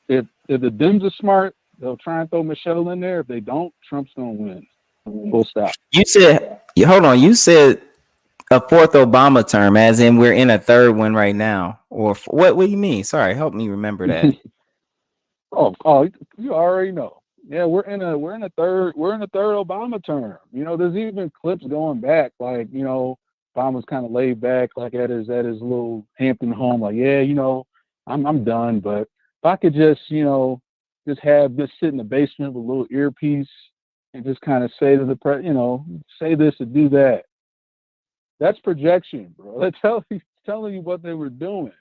if the Dems are smart, they'll try and throw Michelle in there. If they don't, Trump's gonna win. Full stop. You said, hold on. You said a fourth Obama term, as in we're in a third one right now, or what? What do you mean? Sorry, help me remember that. Oh, you already know. Yeah, we're in a third Obama term. There's even clips going back, like, Obama's kind of laid back, like at his little Hampton home, like, yeah, I'm done, but if I could just sit in the basement with a little earpiece and just kind of say to the say this or do that. That's projection, bro. That's telling you what they were doing.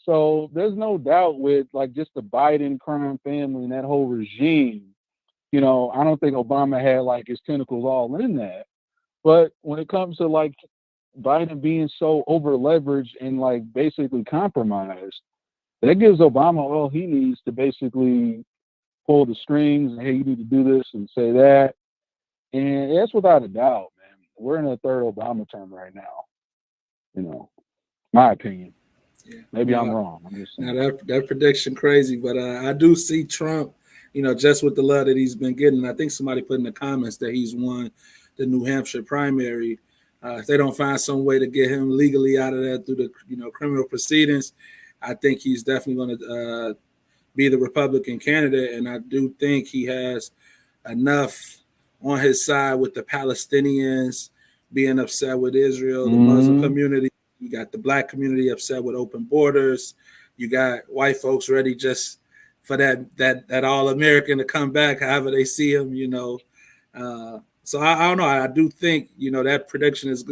So there's no doubt with like just the Biden crime family and that whole regime, I don't think Obama had like his tentacles all in that. But when it comes to like Biden being so over leveraged and like basically compromised, that gives Obama all he needs to basically pull the strings and, hey, you need to do this and say that. And that's without a doubt, man. We're in a third Obama term right now. My opinion. Yeah. Maybe I'm wrong. I'm just saying. Now that prediction crazy, but I do see Trump, just with the love that he's been getting. I think somebody put in the comments that he's won the New Hampshire primary. If they don't find some way to get him legally out of that through the criminal proceedings, I think he's definitely going to be the Republican candidate. And I do think he has enough on his side with the Palestinians being upset with Israel, the Muslim community. You got the black community upset with open borders. You got white folks ready just for that all-American to come back, however they see him, So I don't know. I do think, that prediction is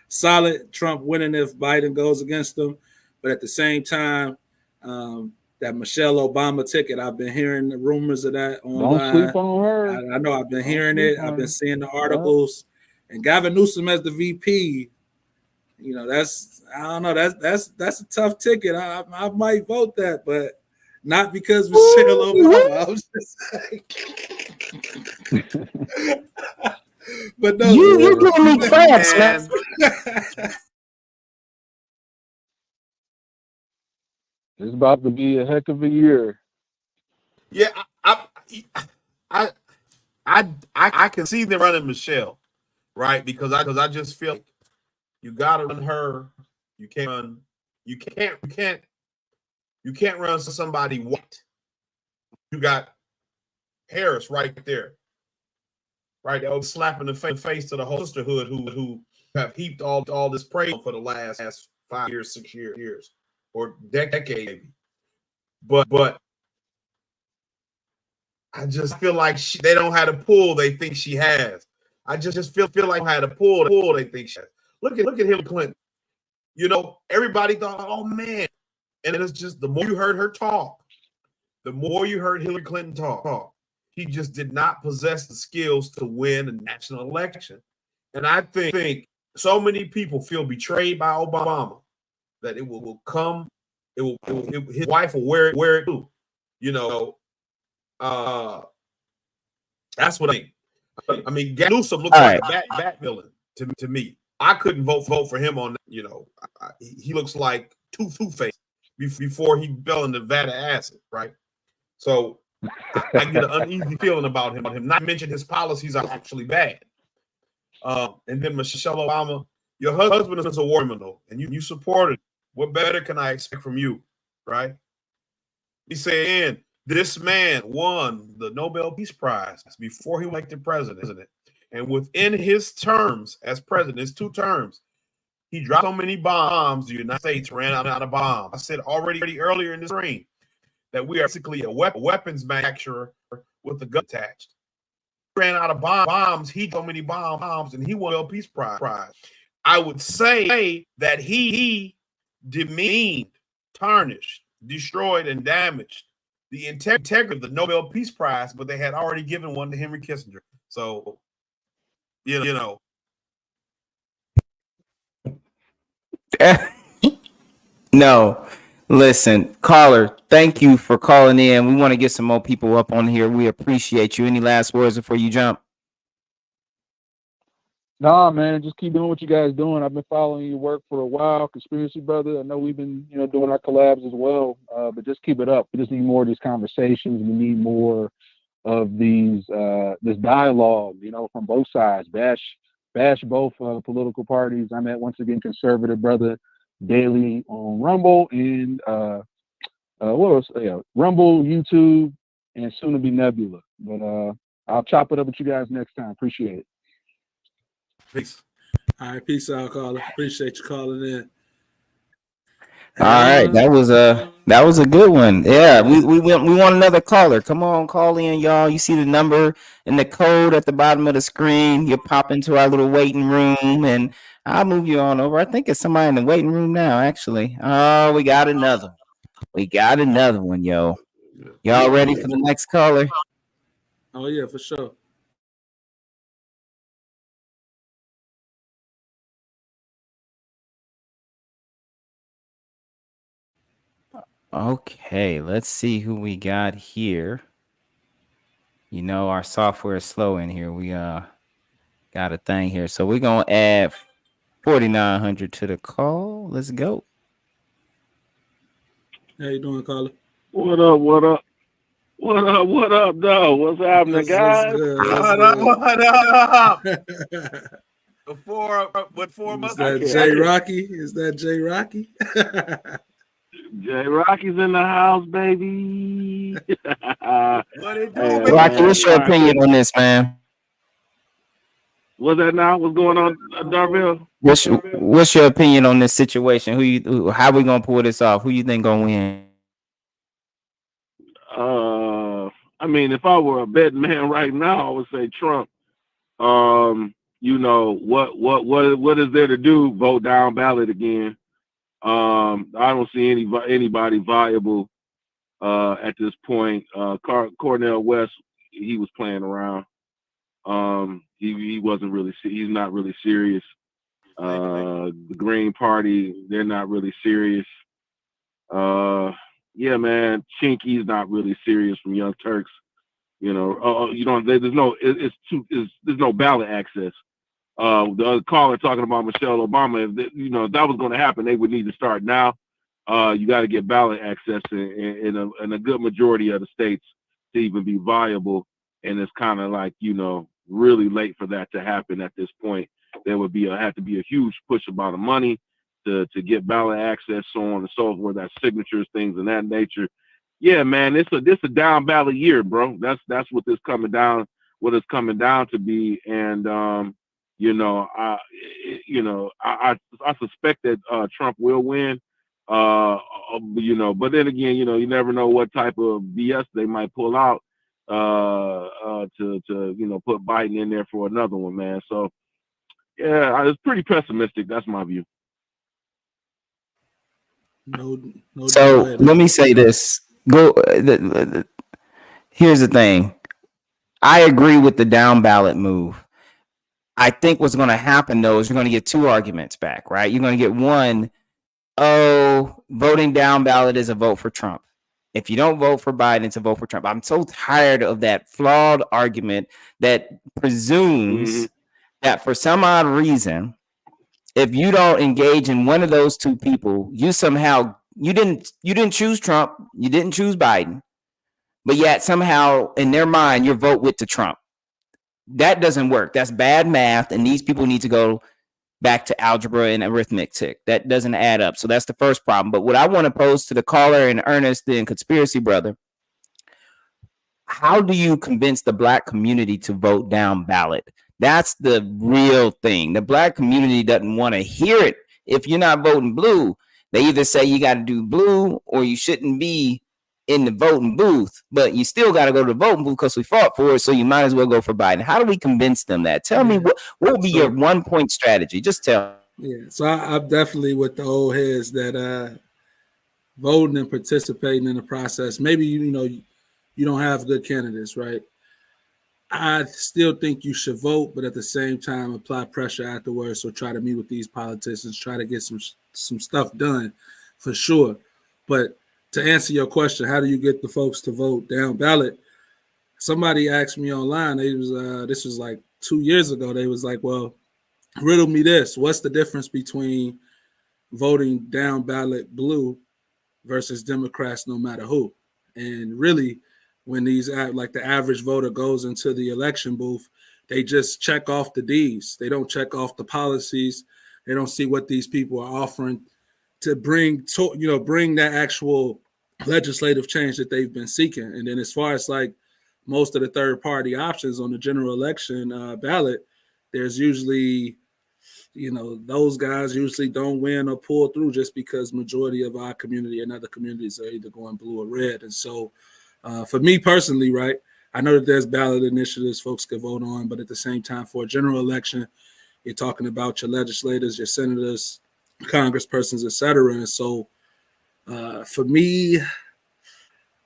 solid. Trump winning if Biden goes against him. But at the same time, that Michelle Obama ticket, I've been hearing the rumors of that online. Don't sleep on her. I know I've been hearing it. I've been seeing the articles. And Gavin Newsom as the VP, that's a tough ticket. I might vote that, but not because Michelle Obama. I was just saying. But no, you're giving me cramps, man. It's about to be a heck of a year. Yeah, I can see them running Michelle, right? Because I just feel like you gotta run her. You can't run somebody white. You got Harris right there. Right, that was slapping the face to the whole sisterhood who have heaped all this praise for the last 5 years, 6 years, or decade maybe. But I just feel like they don't have the pull they think she has. I just feel like they don't have the pull they think she has. Look at Hillary Clinton. Everybody thought, oh man, and it's just the more you heard her talk, the more you heard Hillary Clinton talk. He just did not possess the skills to win a national election. And I think so many people feel betrayed by Obama that it will come, his wife will wear it too. That's what I think. I mean, Newsom looks like a bat villain to me. I couldn't vote for him on, he looks like Two-Face before he fell into vat of acid, right? So I get an uneasy feeling about him. Not to mention his policies are actually bad. And then Michelle Obama, your husband is a war criminal, and you supported. What better can I expect from you, right? He's saying this man won the Nobel Peace Prize before he was elected president, isn't it? And within his terms as president, his 2 terms, he dropped so many bombs, the United States ran out of bombs. I said already earlier in the screen that we are basically a weapons manufacturer with the gun attached. ran out of bombs. He so many bombs, and he won Nobel Peace Prize. I would say that he demeaned, tarnished, destroyed, and damaged the integrity of the Nobel Peace Prize, but they had already given one to Henry Kissinger. So, you know. No, listen, caller, thank you for calling in. We want to get some more people up on here. We appreciate you. Any last words before you jump? Nah, man, just keep doing what you guys doing. I've been following your work for a while, Conspiracy Brother. I know we've been, doing our collabs as well. But just keep it up. We just need more of these conversations. We need more of these this dialogue, from both sides. Bash both political parties. I'm at once again Conservative Brother daily on Rumble and what else? Yeah, Rumble, YouTube, and soon to be Nebula. But I'll chop it up with you guys next time. Appreciate it. Peace. All right, peace out, caller. Appreciate you calling in. All right, that was a good one. Yeah, we want another caller. Come on, call in, y'all. You see the number and the code at the bottom of the screen. You pop into our little waiting room, and I'll move you on over. I think it's somebody in the waiting room now, actually. Oh, we got another one. We got another one, yo. Y'all ready for the next caller? Oh yeah, for sure. Okay, let's see who we got here. Our software is slow in here. We got a thing here. So we're going to add 4,900 to the call. Let's go. How you doing, caller? What up? What up? What up? What up, though? What's happening, guys? What up? Before Is that J Rocky? Is that J Rocky? J Rocky's in the house, baby. What it do, baby? Rocky, what's your opinion on this, man? What's that now? What's going on, Darville? What's your opinion on this situation? How we gonna pull this off? Who you think gonna win? I mean, if I were a betting man right now, I would say Trump. What is there to do? Vote down ballot again. I don't see anybody viable at this point. Cornel West, he was playing around. He wasn't really. He's not really serious. The Green Party, they're not really serious. Yeah, man, Chinky's not really serious from Young Turks. There's no ballot access. The other caller talking about Michelle Obama, if that was going to happen, they would need to start now. You got to get ballot access in a good majority of the states to even be viable. And it's kind of like, really late for that to happen at this point. There would have to be a huge push about the money to get ballot access, so on and so forth, that signatures, things of that nature. Yeah, man, this a down ballot year, bro. That's what it's coming down to be. And I suspect that Trump will win. But then again, you never know what type of BS they might pull out to put Biden in there for another one, man. So yeah, it's pretty pessimistic. That's my view. So let me say this. Here's the thing. I agree with the down ballot move. I think what's going to happen, though, is you're going to get two arguments back, right? You're going to get one, voting down ballot is a vote for Trump. If you don't vote for Biden, it's a vote for Trump. I'm so tired of that flawed argument that presumes that for some odd reason, if you don't engage in one of those two people, you didn't choose Trump, you didn't choose Biden, but yet somehow in their mind, your vote went to Trump. That doesn't work. That's bad math, and these people need to go back to algebra and arithmetic. That doesn't add up. So that's the first problem. But what I want to pose to the caller and Ernest and Conspiracy Brother, how do you convince the Black community to vote down ballot? That's the real thing. The Black community doesn't want to hear it. If you're not voting blue, they either say you got to do blue or you shouldn't be in the voting booth, but you still got to go to the voting booth because we fought for it. So you might as well go for Biden. How do we convince them that? Tell me what would be your 1-point strategy? Just tell. Yeah, so I'm definitely with the old heads that voting and participating in the process. Maybe you don't have good candidates, right? I still think you should vote, but at the same time, apply pressure afterwards. So try to meet with these politicians, try to get some stuff done, for sure. But to answer your question, how do you get the folks to vote down ballot? Somebody asked me online. This was like 2 years ago. They was like, "Well, riddle me this: what's the difference between voting down ballot blue versus Democrats, no matter who?" And really, when these like the average voter goes into the election booth, they just check off the D's. They don't check off the policies. They don't see what these people are offering to bring that actual legislative change that they've been seeking. And then as far as like most of the third party options on the general election ballot, there's usually, those guys usually don't win or pull through just because majority of our community and other communities are either going blue or red. And so for me personally, right, I know that there's ballot initiatives folks can vote on, but at the same time, for a general election, you're talking about your legislators, your senators, congresspersons, et cetera. And so for me,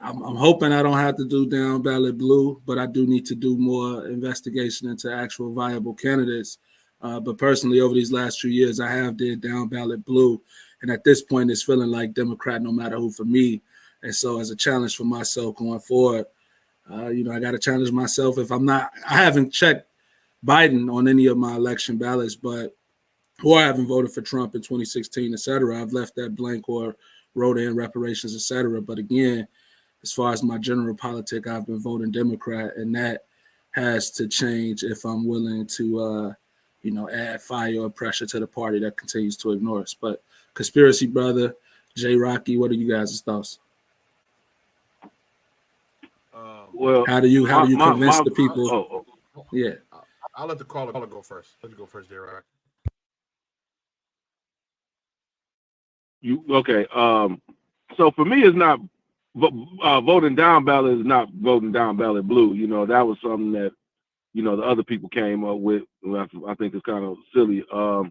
I'm hoping I don't have to do down ballot blue, but I do need to do more investigation into actual viable candidates. But personally, over these last few years, I have did down ballot blue. And at this point, it's feeling like Democrat no matter who for me. And so as a challenge for myself going forward, I got to challenge myself. I haven't checked Biden on any of my election ballots, or I haven't voted for Trump in 2016, et cetera. I've left that blank or wrote in reparations, et cetera. But again, as far as my general politic, I've been voting Democrat, and that has to change if I'm willing to, add fire or pressure to the party that continues to ignore us. But Conspiracy Brother, J. Rocky, what are you guys' thoughts? Well, how do you convince the people? Yeah, I'll let the caller go first. Let you go first, J. Rocky. Okay? So for me, it's not voting down ballot is not voting down ballot blue. That was something that the other people came up with. I think it's kind of silly. For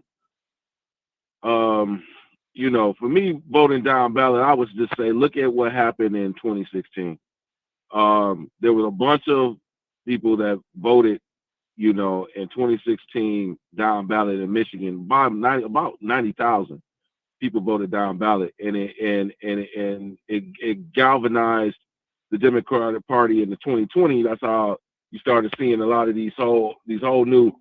me, voting down ballot, I would just say, look at what happened in 2016. There was a bunch of people that voted, in 2016 down ballot in Michigan. About 90,000 people voted down ballot, and it galvanized the Democratic Party in the 2020. That's how you started seeing a lot of these whole new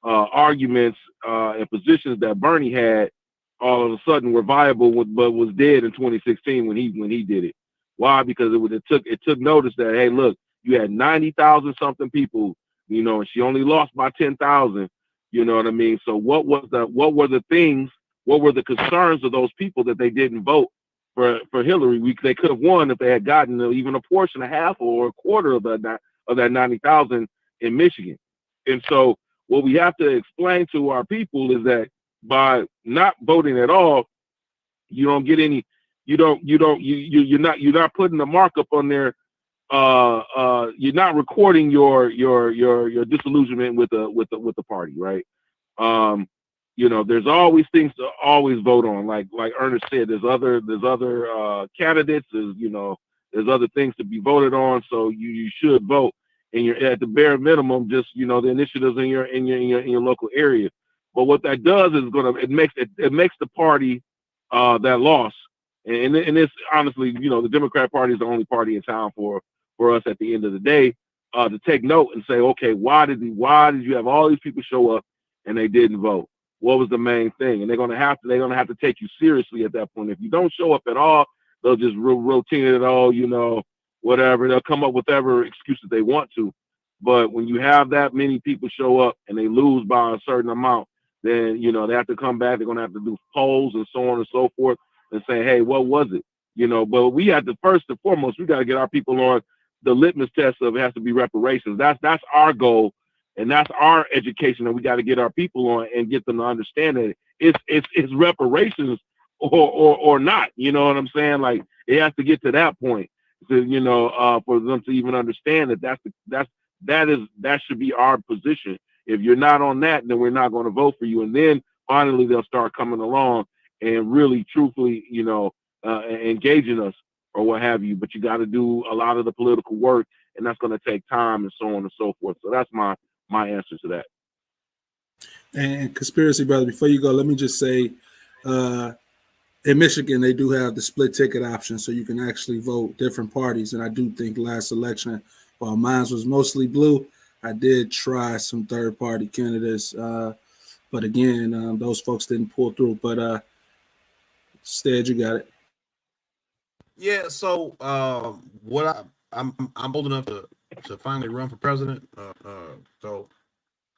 arguments and positions that Bernie had. All of a sudden were viable, but was dead in 2016 when he did it. Why? Because it took notice that, hey, look, you had 90,000 something people, and she only lost by 10,000. You know what I mean? So what were the concerns of those people that they didn't vote for Hillary? They could have won if they had gotten even a portion, a half or a quarter of that 90,000 in Michigan. And so what we have to explain to our people is that by not voting at all, you don't get any. You're not putting a markup on there. You're not recording your disillusionment with the party, right? There's always things to always vote on. Like Ernest said, there's other candidates. There's other things to be voted on. So you should vote, and you're at the bare minimum, just the initiatives in your local area. But what that does is it makes the party that lost, and it's honestly, the Democrat Party is the only party in town for us at the end of the day to take note and say, okay, why did you have all these people show up and they didn't vote? What was the main thing? And they're gonna have to take you seriously at that point. If you don't show up at all, they'll just routine it all, whatever. They'll come up with whatever excuses they want to. But when you have that many people show up and they lose by a certain amount, then they have to come back. They're gonna have to do polls and so on and so forth and say, hey, what was it? But we have to, first and foremost, we got to get our people on the litmus test of it has to be reparations. That's our goal, and that's our education that we got to get our people on and get them to understand that it's reparations or not. You know what I'm saying? Like, it has to get to that point. for them to even understand that should be our position. If you're not on that, then we're not going to vote for you. And then finally they'll start coming along and really truthfully, engaging us or what have you. But you got to do a lot of the political work, and that's going to take time and so on and so forth. So that's my answer to that. And conspiracy brother, before you go, let me just say, in Michigan, they do have the split ticket option, so you can actually vote different parties. And I do think last election, while mine was mostly blue, I did try some third party candidates. But again, those folks didn't pull through. But Stead, you got it. Yeah. So I'm old enough to finally run for president. So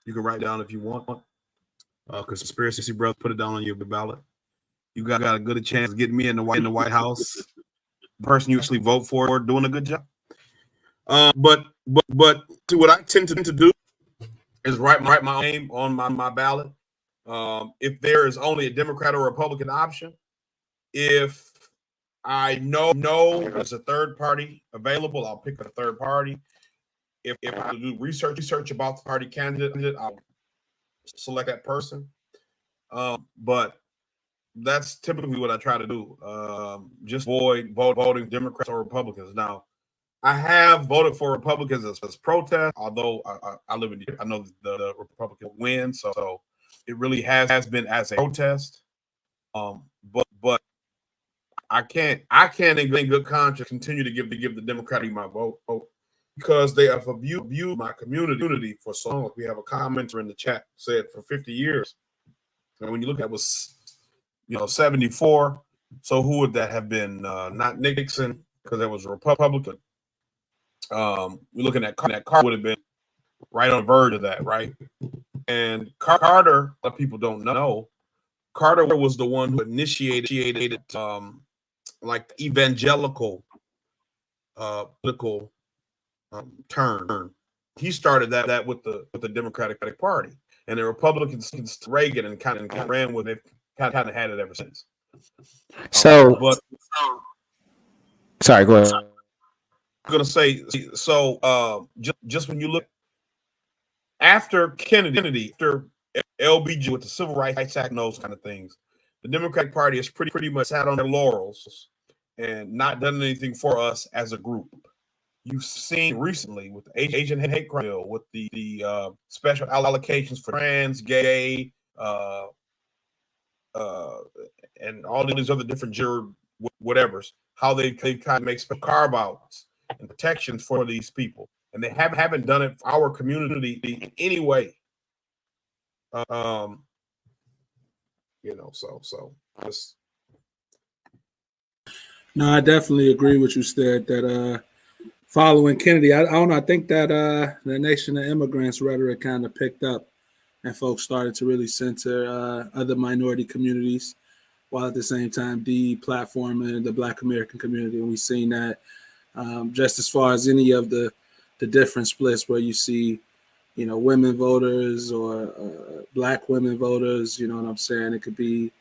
you can write down if you want. Conspiracy brother, put it down on your ballot. You got a good chance of getting me in the White House. The person you actually vote for doing a good job. But to what I tend to do is write my name on my ballot. If there is only a Democrat or Republican option, if I know there's a third party available, I'll pick a third party. If I do research about the party candidate, I'll select that person. But that's typically what I try to do. Just avoid voting Democrats or Republicans. Now, I have voted for Republicans as protest, although I live in I know the Republican win, so it really has been as a protest. But I can't in good conscience continue to give the Democratic my vote because they have abused my community for so long. We have a commenter in the chat said for 50 years. And when you look at was 74. So who would that have been? Not Nixon, because there was a Republican. We're looking at Carter would have been right on the verge of that, right? And Carter, a lot of people don't know, Carter was the one who initiated like evangelical political turn. He started that with the Democratic Party, and the Republicans, Reagan, and kind of ran with it. Kind of had it ever since. Sorry, go ahead. I'm gonna say so. Just when you look after Kennedy, after LBJ with the Civil Rights Act and those kind of things, the Democratic Party has pretty much sat on their laurels and not done anything for us as a group. You've seen recently with the Asian hate crime bill, with the special allocations for trans, gay, and all these other different juror whatevers, how they kind of make special carve-outs and protections for these people, and they haven't done it for our community in any way. So just. No, I definitely agree with you, Stead, that following Kennedy, I don't know, I think that the Nation of Immigrants rhetoric kind of picked up and folks started to really center other minority communities while at the same time deplatforming the Black American community. And we've seen that just as far as any of the different splits where you see, women voters or Black women voters, you know what I'm saying? It could be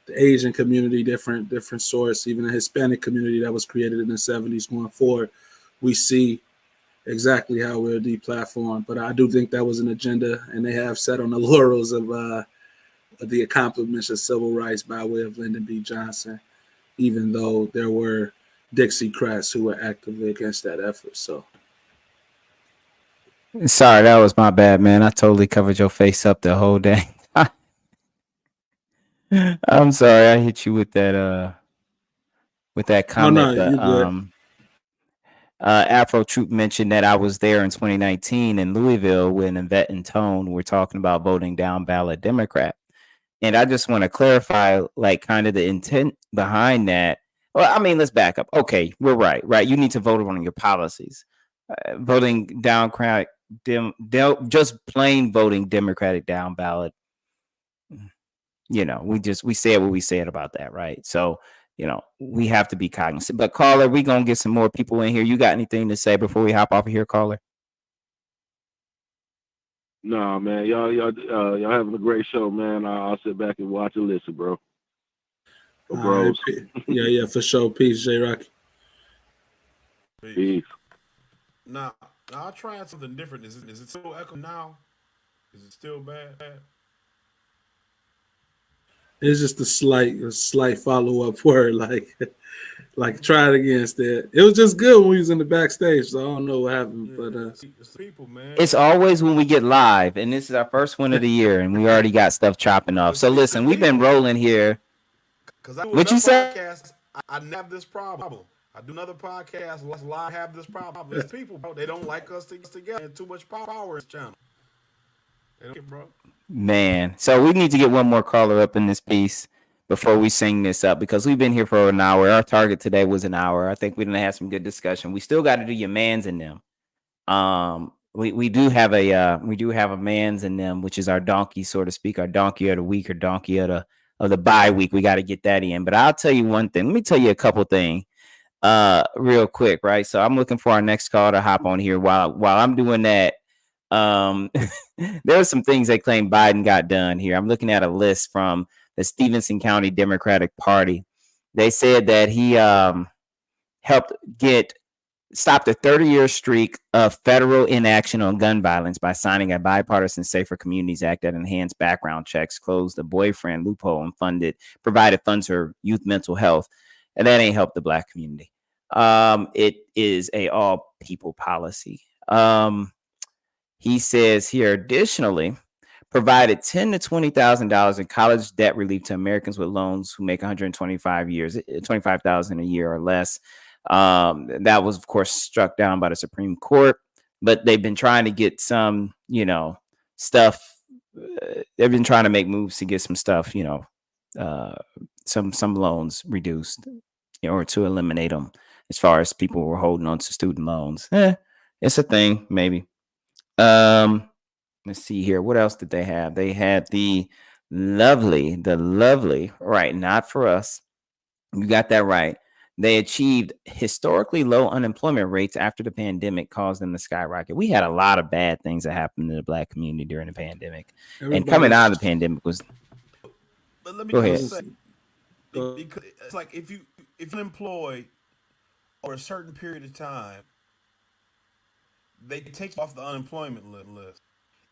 the Asian community, different source, even the Hispanic community that was created in the 70s going forward. We see exactly how we're deplatformed. But I do think that was an agenda, and they have sat on the laurels of the accomplishments of civil rights by way of Lyndon B. Johnson, even though there were Dixiecrats who were actively against that effort. So. Sorry, that was my bad, man. I totally covered your face up the whole day. I'm sorry, I hit you with that comment. No, you good. Afro Troop mentioned that I was there in 2019 in Louisville when Yvette and Tone were talking about voting down ballot Democrat. And I just want to clarify, like, kind of the intent behind that. Well, I mean, let's back up. Okay, we're right. You need to vote on your policies. Voting down just plain voting Democratic down ballot. We said what we said about that, right? So, we have to be cognizant. But caller, we gonna get some more people in here. You got anything to say before we hop off of here, caller? No, man, y'all having a great show, man. I'll sit back and watch and listen, bro. Bros. Yeah, for sure. Peace, J Rocky. Peace. Now I tried something different. Is it still echo now? Is it still bad? It's just a slight follow up word, like try it again instead. It was just good when we was in the backstage, so I don't know what happened, but It's the people, man. It's always when we get live, and this is our first one of the year, and we already got stuff chopping off. So listen, we've been rolling here. What you say? I never have this problem. I do another podcast. Let's live have this problem. There's people, bro. They don't like us together. And too much power in this channel. They don't get, bro. Man, so we need to get one more caller up in this piece before we sing this up, because we've been here for an hour. Our target today was an hour. I think we're gonna have some good discussion. We still got to do your mans in them. We do have a mans in them, which is our donkey, so to speak, our donkey of the week or donkey of the bye week. We got to get that in. But I'll tell you one thing. Let me tell you a couple things real quick, right? So I'm looking for our next call to hop on here. While I'm doing that, there are some things they claim Biden got done here. I'm looking at a list from the Stevenson County Democratic Party. They said that he helped stop the 30-year streak of federal inaction on gun violence by signing a bipartisan Safer Communities Act that enhanced background checks, closed the boyfriend loophole, and provided funds for youth mental health. And that ain't helped the Black community. It is a all people policy. He says here, additionally, provided $10,000 to $20,000 in college debt relief to Americans with loans who make $25,000 a year or less. That was, of course, struck down by the Supreme Court, but they've been trying to get some, stuff. They've been trying to make moves to get some stuff, some loans reduced, or to eliminate them, as far as people who were holding on to student loans. It's a thing, maybe. Let's see here. What else did they have? They had the lovely, right? Not for us. You got that right. They achieved historically low unemployment rates after the pandemic caused them to skyrocket. We had a lot of bad things that happened in the Black community during the pandemic. And coming out of the pandemic was. But let me Go ahead. say, because it's like if you're unemployed for a certain period of time, they take you off the unemployment list.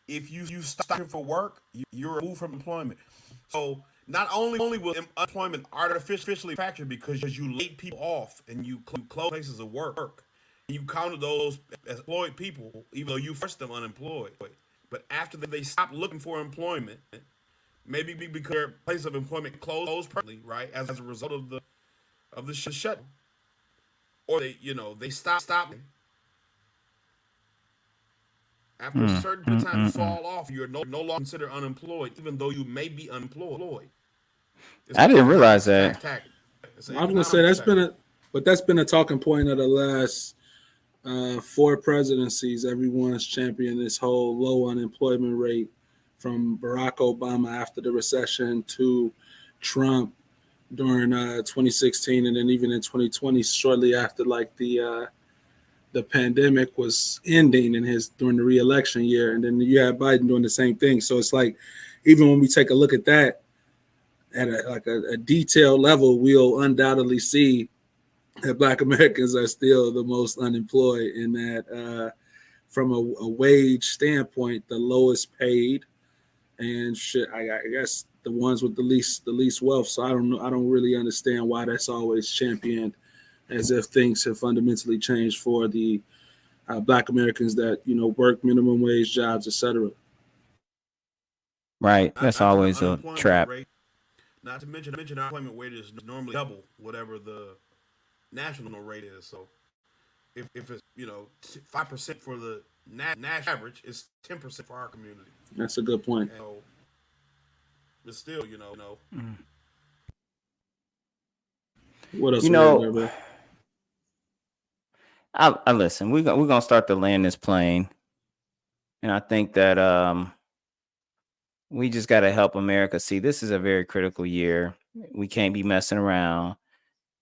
If you stop looking for work, you're removed from employment. So not only will unemployment artificially fractured because you laid people off and you close places of work, you counted those as employed people, even though you forced them unemployed. But after they stop looking for employment, maybe because their place of employment closed permanently, right, as a result of the shutdown, or they stop. After a certain period of time, you fall off. You're no longer considered unemployed, even though you may be unemployed. I didn't realize that. I was gonna say that's been a talking point of the last 4 presidencies. Everyone's championed this whole low unemployment rate, from Barack Obama after the recession to Trump during 2016, and then even in 2020, shortly after the pandemic was ending during the re-election year, and then you have Biden doing the same thing. So it's like, even when we take a look at that at a detailed level, we'll undoubtedly see that Black Americans are still the most unemployed, and that from a wage standpoint, the lowest paid, and I guess the ones with the least wealth. So I don't really understand why that's always championed as if things have fundamentally changed for the Black Americans that work minimum wage jobs, etc. Right, that's always a trap. Not to mention, unemployment rate is normally double whatever the national rate is. So if it's 5% for the national average, it's 10% for our community. That's a good point. But still, What else? I listen. We're gonna start to land this plane, and I think that we just got to help America see this is a very critical year. We can't be messing around,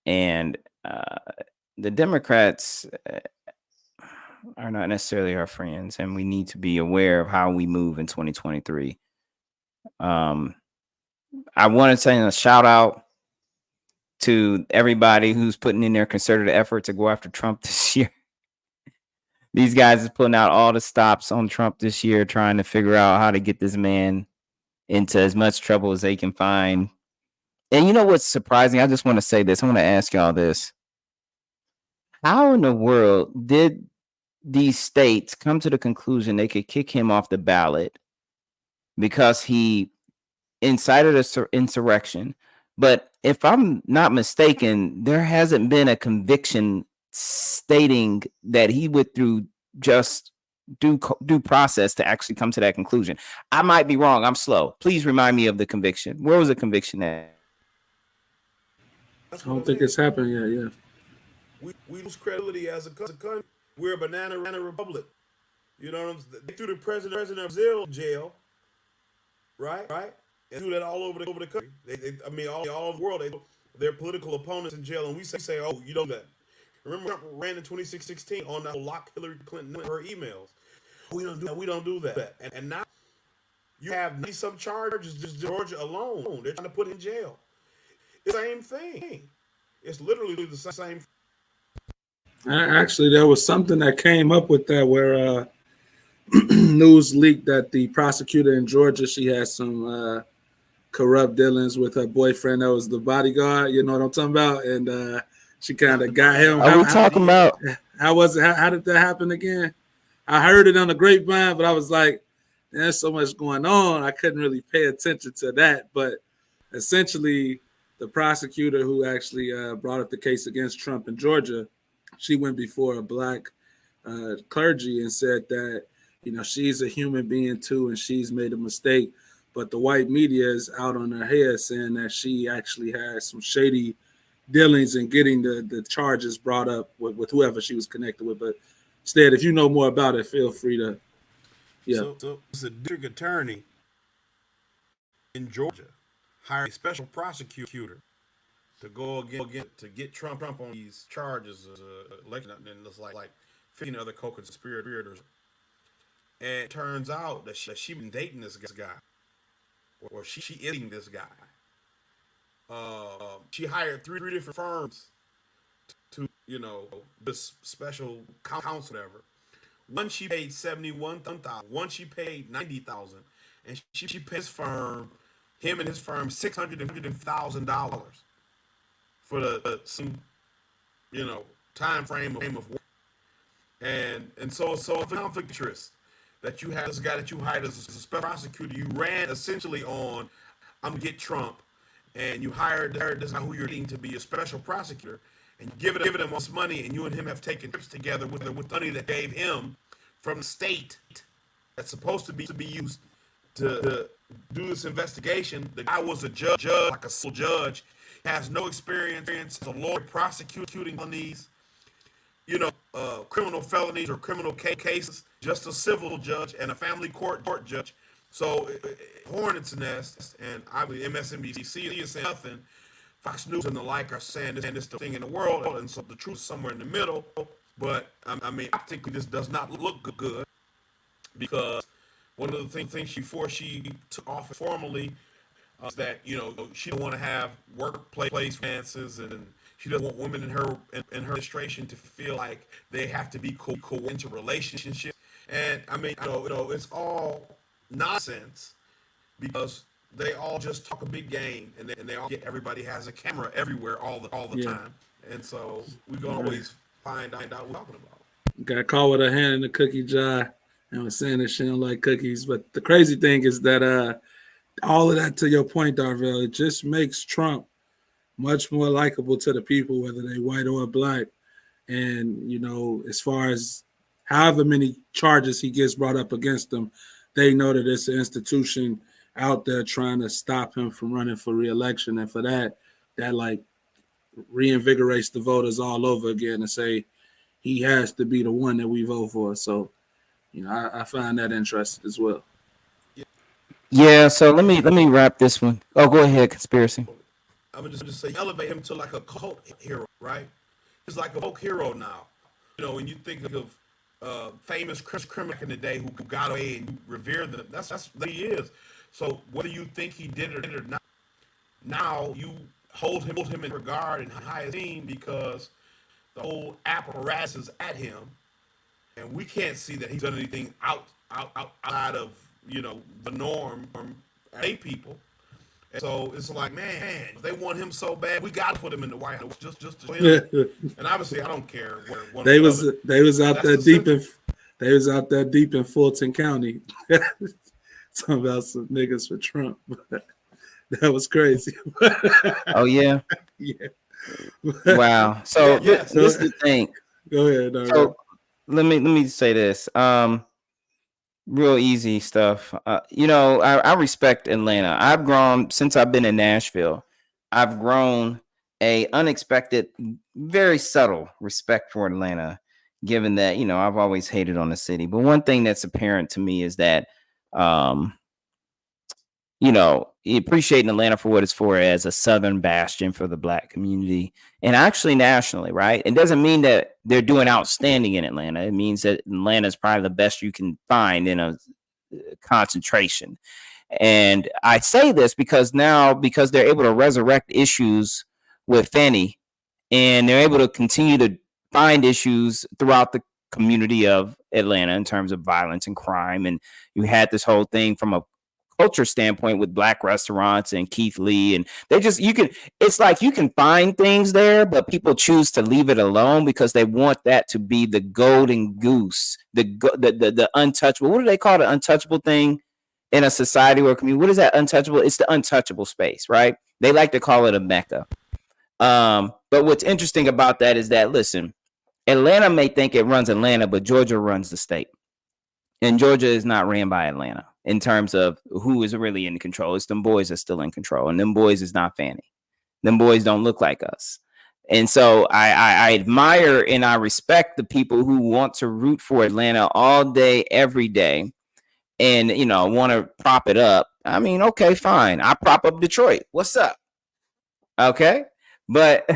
and the Democrats are not necessarily our friends, and we need to be aware of how we move in 2023. I want to send a shout out to everybody who's putting in their concerted effort to go after Trump this year. these guys is putting out all the stops on Trump this year, trying to figure out how to get this man into as much trouble as they can find. And you know what's surprising? I just want to say this. I want to ask y'all this. How in the world did these states come to the conclusion they could kick him off the ballot because he incited an insurrection? But if I'm not mistaken, there hasn't been a conviction stating that he went through just due process to actually come to that conclusion. I might be wrong. I'm slow. Please remind me of the conviction. Where was the conviction at? I don't think it's happened yet. Yeah. We lose credibility as a country. We're a banana republic. You know what I'm saying? They threw the president of Brazil jail, right? And do that all over the country. I mean, all over the world, their political opponents in jail, and we say, oh, you don't do that. Remember Trump ran in 2016 on that lock Hillary Clinton in her emails. We don't do that. We don't do that. And now you have 90 some charges just Georgia alone. They're trying to put him in jail. It's the same thing. It's literally the same. Actually, there was something that came up with that where news leaked that the prosecutor in Georgia, she had some corrupt dealings with her boyfriend that was the bodyguard. You know what I'm talking about? And she kind of got him. Are we talking about? How was it? How did that happen again? I heard it on the grapevine, but I was like, there's so much going on. I couldn't really pay attention to that. But essentially, the prosecutor who actually brought up the case against Trump in Georgia, she went before a black clergy and said that, you know, she's a human being too, and she's made a mistake. But the white media is out on her head saying that she actually had some shady dealings in getting the charges brought up with whoever she was connected with. But instead, if you know more about it, feel free to. Yeah. So it's a district attorney in Georgia hired a special prosecutor to go again to get Trump on these charges of election, and it's like 15 other co-conspirators. And it turns out that she been dating this guy, or she is dating this guy. She hired three different firms to, you know, this special counsel, whatever. One she paid $71,000. One she paid $90,000, and she paid him and his firm $650,000 for some, you know, time frame of work. And so if a conflict of interest that you have this guy that you hired as a special prosecutor, you ran essentially on, I'm gonna get Trump, and you hired this guy who you're getting to be a special prosecutor, and giving him all this money, and you and him have taken trips together with money that gave him from the state that's supposed to be used to do this investigation. The guy was a judge, like a civil judge, has no experience as a lawyer prosecuting on these, you know, criminal felonies or criminal cases, just a civil judge and a family court judge. So hornet's nest, and obviously MSNBC is saying nothing. Fox News and the like are saying this is the thing in the world, and so the truth is somewhere in the middle. But I mean, optically, this does not look good, because one of the things before she took office formally is that, you know, she don't want to have workplace finances, and she doesn't want women in her administration to feel like they have to be into relationships. And I mean, you know, it's all nonsense, because they all just talk a big game, and they all get, everybody has a camera everywhere all the time, and so we're gonna always find out what we're talking about. Got caught with her hand in the cookie jar and was saying that she don't like cookies. But the crazy thing is that all of that, to your point, Darvell, it just makes Trump much more likable to the people, whether they white or black. And, you know, as far as however many charges he gets brought up against them, they know that it's an institution out there trying to stop him from running for re-election. And for that like reinvigorates the voters all over again and say he has to be the one that we vote for. So, you know, I find that interesting as well. Yeah, so let me wrap this one. Oh, go ahead, conspiracy. I would just say elevate him to like a cult hero, right? He's like a folk hero now. You know, when you think of famous criminals in the day who got away and you revere them, that's what he is. So whether you think he did it or not, now you hold him in regard and high esteem, because the whole apparatus is at him. and we can't see that he's done anything outside of the norm from a people. And so it's like, man, if they want him so bad, we got to put him in the White House just to show him. And obviously, I don't care where one They or the was other. they was out That's there the deep in sentiment. they was out there deep in Fulton County. Talking about some niggas for Trump. That was crazy. Oh yeah. Yeah. Wow. So Yes. this is the thing. Go ahead. Darrell. So let me say this. Real easy stuff. I respect Atlanta. I've grown since I've been in Nashville. I've grown a unexpected, very subtle respect for Atlanta, given that, I've always hated on the city. But one thing that's apparent to me is that appreciating Atlanta for what it's for as a southern bastion for the Black community, and actually nationally, right? It doesn't mean that they're doing outstanding in Atlanta. It means that Atlanta is probably the best you can find in a concentration. And I say this because they're able to resurrect issues with Fannie, and they're able to continue to find issues throughout the community of Atlanta in terms of violence and crime. And you had this whole thing from a culture standpoint with Black restaurants and Keith Lee, and it's like you can find things there, but people choose to leave it alone because they want that to be the golden goose, the untouchable. What do they call the untouchable thing in a society or a community? What is that untouchable? It's the untouchable space, right? They like to call it a Mecca. But what's interesting about that is that, listen, Atlanta may think it runs Atlanta, but Georgia runs the state. And Georgia is not ran by Atlanta in terms of who is really in control. It's them boys that's still in control. And them boys is not Fannie. Them boys don't look like us. And so I admire and I respect the people who want to root for Atlanta all day, every day, and, want to prop it up. I mean, okay, fine. I prop up Detroit. What's up? Okay. But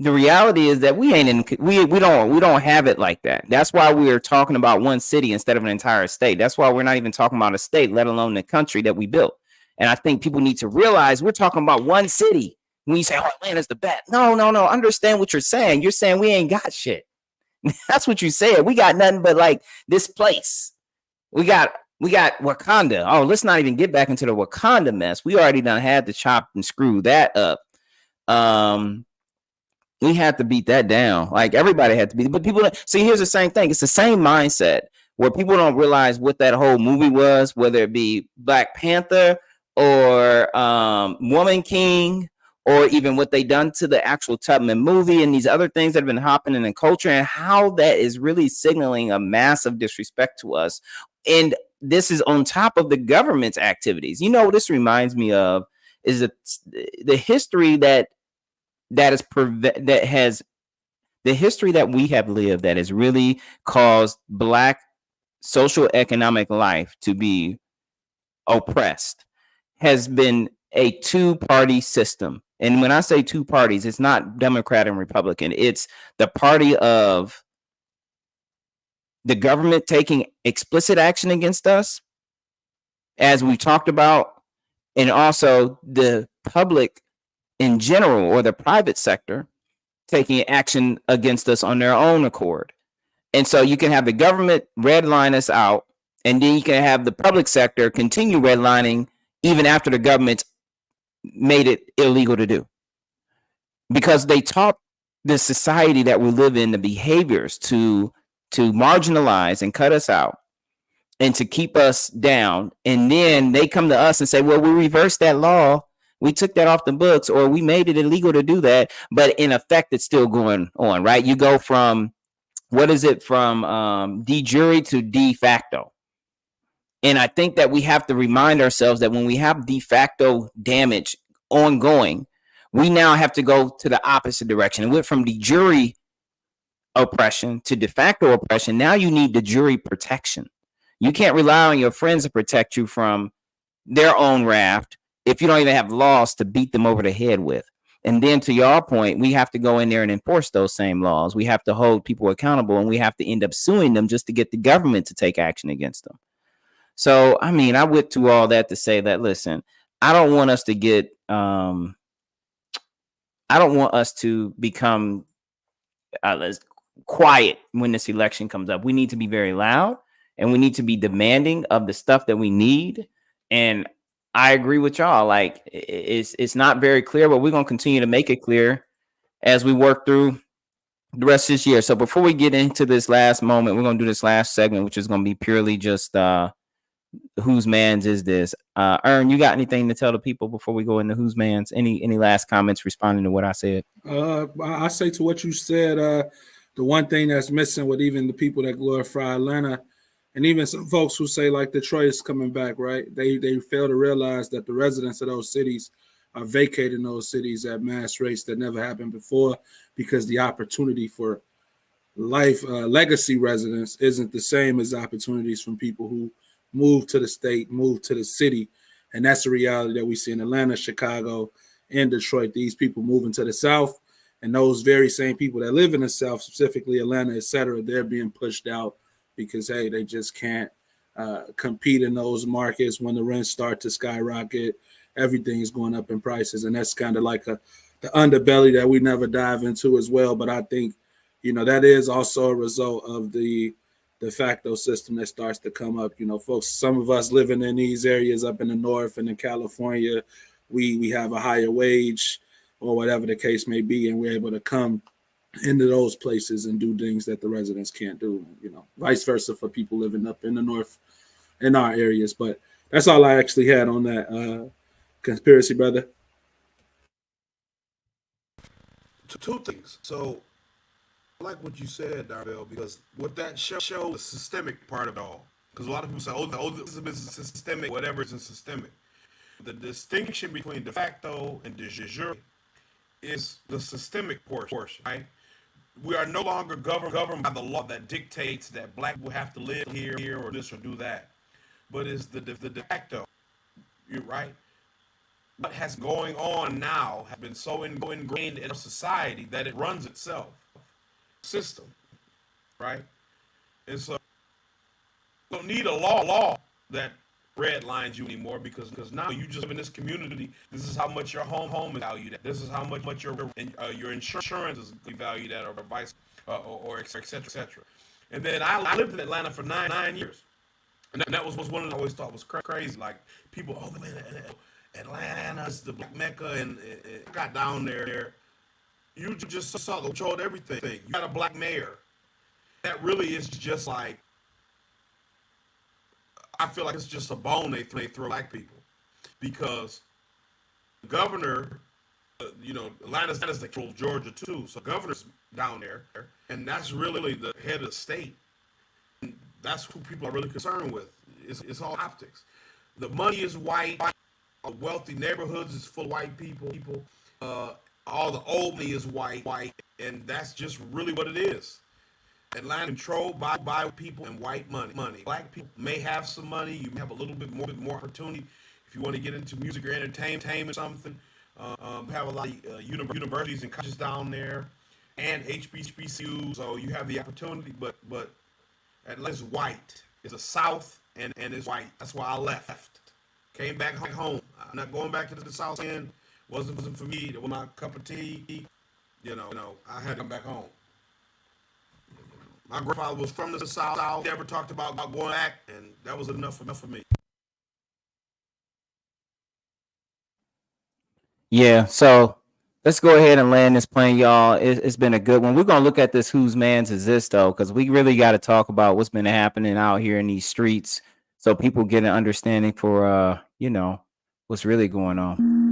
the reality is that we don't have it like that. That's why we are talking about one city instead of an entire state. That's why we're not even talking about a state, let alone the country that we built. And I think people need to realize we're talking about one city. When you say, oh, Atlanta's the best. No. Understand what you're saying. You're saying we ain't got shit. That's what you said. We got nothing but like this place. We got Wakanda. Oh, let's not even get back into the Wakanda mess. We already done had to chop and screw that up. We had to beat that down. Like everybody had to beat it. But people see, here's the same thing. It's the same mindset where people don't realize what that whole movie was, whether it be Black Panther or Woman King, or even what they done to the actual Tubman movie and these other things that have been happening in culture, and how that is really signaling a massive disrespect to us. And this is on top of the government's activities. What this reminds me of is the history that has the history that we have lived that has really caused Black social economic life to be oppressed has been a two-party system. And when I say two parties, it's not Democrat and Republican. It's the party of the government taking explicit action against us, as we talked about, and also the public in general, or the private sector, taking action against us on their own accord. And so you can have the government redline us out, and then you can have the public sector continue redlining even after the government made it illegal to do. Because they taught the society that we live in the behaviors to marginalize and cut us out and to keep us down. And then they come to us and say, well, we reversed that law. We took that off the books, or we made it illegal to do that. But in effect, it's still going on, right? You go from, from de jure to de facto. And I think that we have to remind ourselves that when we have de facto damage ongoing, we now have to go to the opposite direction. It went from de jure oppression to de facto oppression. Now you need de jure protection. You can't rely on your friends to protect you from their own raft if you don't even have laws to beat them over the head with. And then to your point, we have to go in there and enforce those same laws. We have to hold people accountable, and we have to end up suing them just to get the government to take action against them. So, I mean, I went through all that to say that, listen, I don't want us to get, I don't want us to become, quiet when this election comes up. We need to be very loud, and we need to be demanding of the stuff that we need. And I agree with y'all. Like it's not very clear, but we're gonna continue to make it clear as we work through the rest of this year. So before we get into this last moment, we're gonna do this last segment, which is gonna be purely just whose man's is this? Ern, you got anything to tell the people before we go into whose man's? Any last comments responding to what I said? I say to what you said, the one thing that's missing with even the people that glorify Atlanta, and even some folks who say like Detroit is coming back, right? They fail to realize that the residents of those cities are vacating those cities at mass rates that never happened before, because the opportunity for life legacy residents isn't the same as opportunities from people who move to the state, move to the city. And that's the reality that we see in Atlanta, Chicago, and Detroit. These people moving to the South, and those very same people that live in the South, specifically Atlanta, et cetera, they're being pushed out because, hey, they just can't compete in those markets. When the rents start to skyrocket, everything's going up in prices. And that's kind of like the underbelly that we never dive into as well. But I think, that is also a result of the de facto system that starts to come up. Folks, some of us living in these areas up in the north and in California, we have a higher wage or whatever the case may be, and we're able to come into those places and do things that the residents can't do, vice versa for people living up in the north in our areas. But that's all I actually had on that, conspiracy brother. Two things. So I like what you said, Darvell, because what that shows the systemic part of it all. Because a lot of people say, oh, this is systemic, whatever isn't systemic. The distinction between de facto and de jure is the systemic portion, right? We are no longer governed by the law that dictates that black people have to live here or this or do that. But it's the de facto, you're right? What has going on now has been so ingrained in our society that it runs itself. System, right? And so you don't need a law that redlines you anymore, because now you just live in this community. This is how much your home is valued at. This is how much your insurance is valued at, or vice, or et cetera, et cetera. And then I lived in Atlanta for nine years, and that was one that I always thought was crazy. Like people, oh man, Atlanta's the black mecca, and I got down there. You just saw controlled everything. You got a black mayor. That really is just like, I feel like it's just a bone they throw black people, because the governor, Atlanta's the capital of Georgia too. So governor's down there, and that's really the head of the state. And that's who people are really concerned with. It's all optics. The money is white. Wealthy neighborhoods is full of white people. All the old money is white, and that's just really what it is. Atlanta controlled by people and white money. Black people may have some money. You may have a little bit more opportunity if you want to get into music or entertainment or something. Have a lot of universities and colleges down there, and HBCUs, so you have the opportunity. But Atlanta's white. It's the South, and it's white. That's why I left. Came back home. I'm not going back to the South End. Wasn't for me. It was my cup of tea. I had to come back home. My grandfather was from the South. Never talked about going back, and that was enough for me. Yeah, so let's go ahead and land this plane, y'all. It's been a good one. We're gonna look at this whose man's is this though, because we really got to talk about what's been happening out here in these streets, so people get an understanding for what's really going on.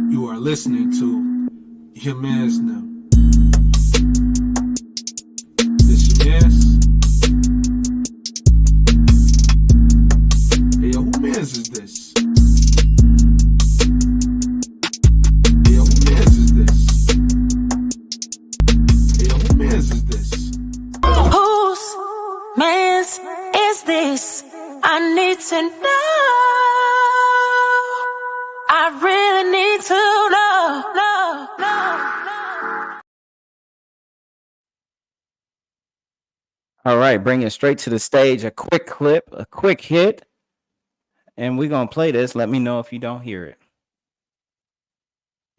You are listening to Your Man's Now. This your man's? Hey, yo, who man's is this? Hey, yo, who man's is this? Hey, yo, who man's is this? Whose man's is this? I need to know. I really need to know. All right, bring it straight to the stage. A quick clip, a quick hit, and we're gonna play this. Let me know if you don't hear it.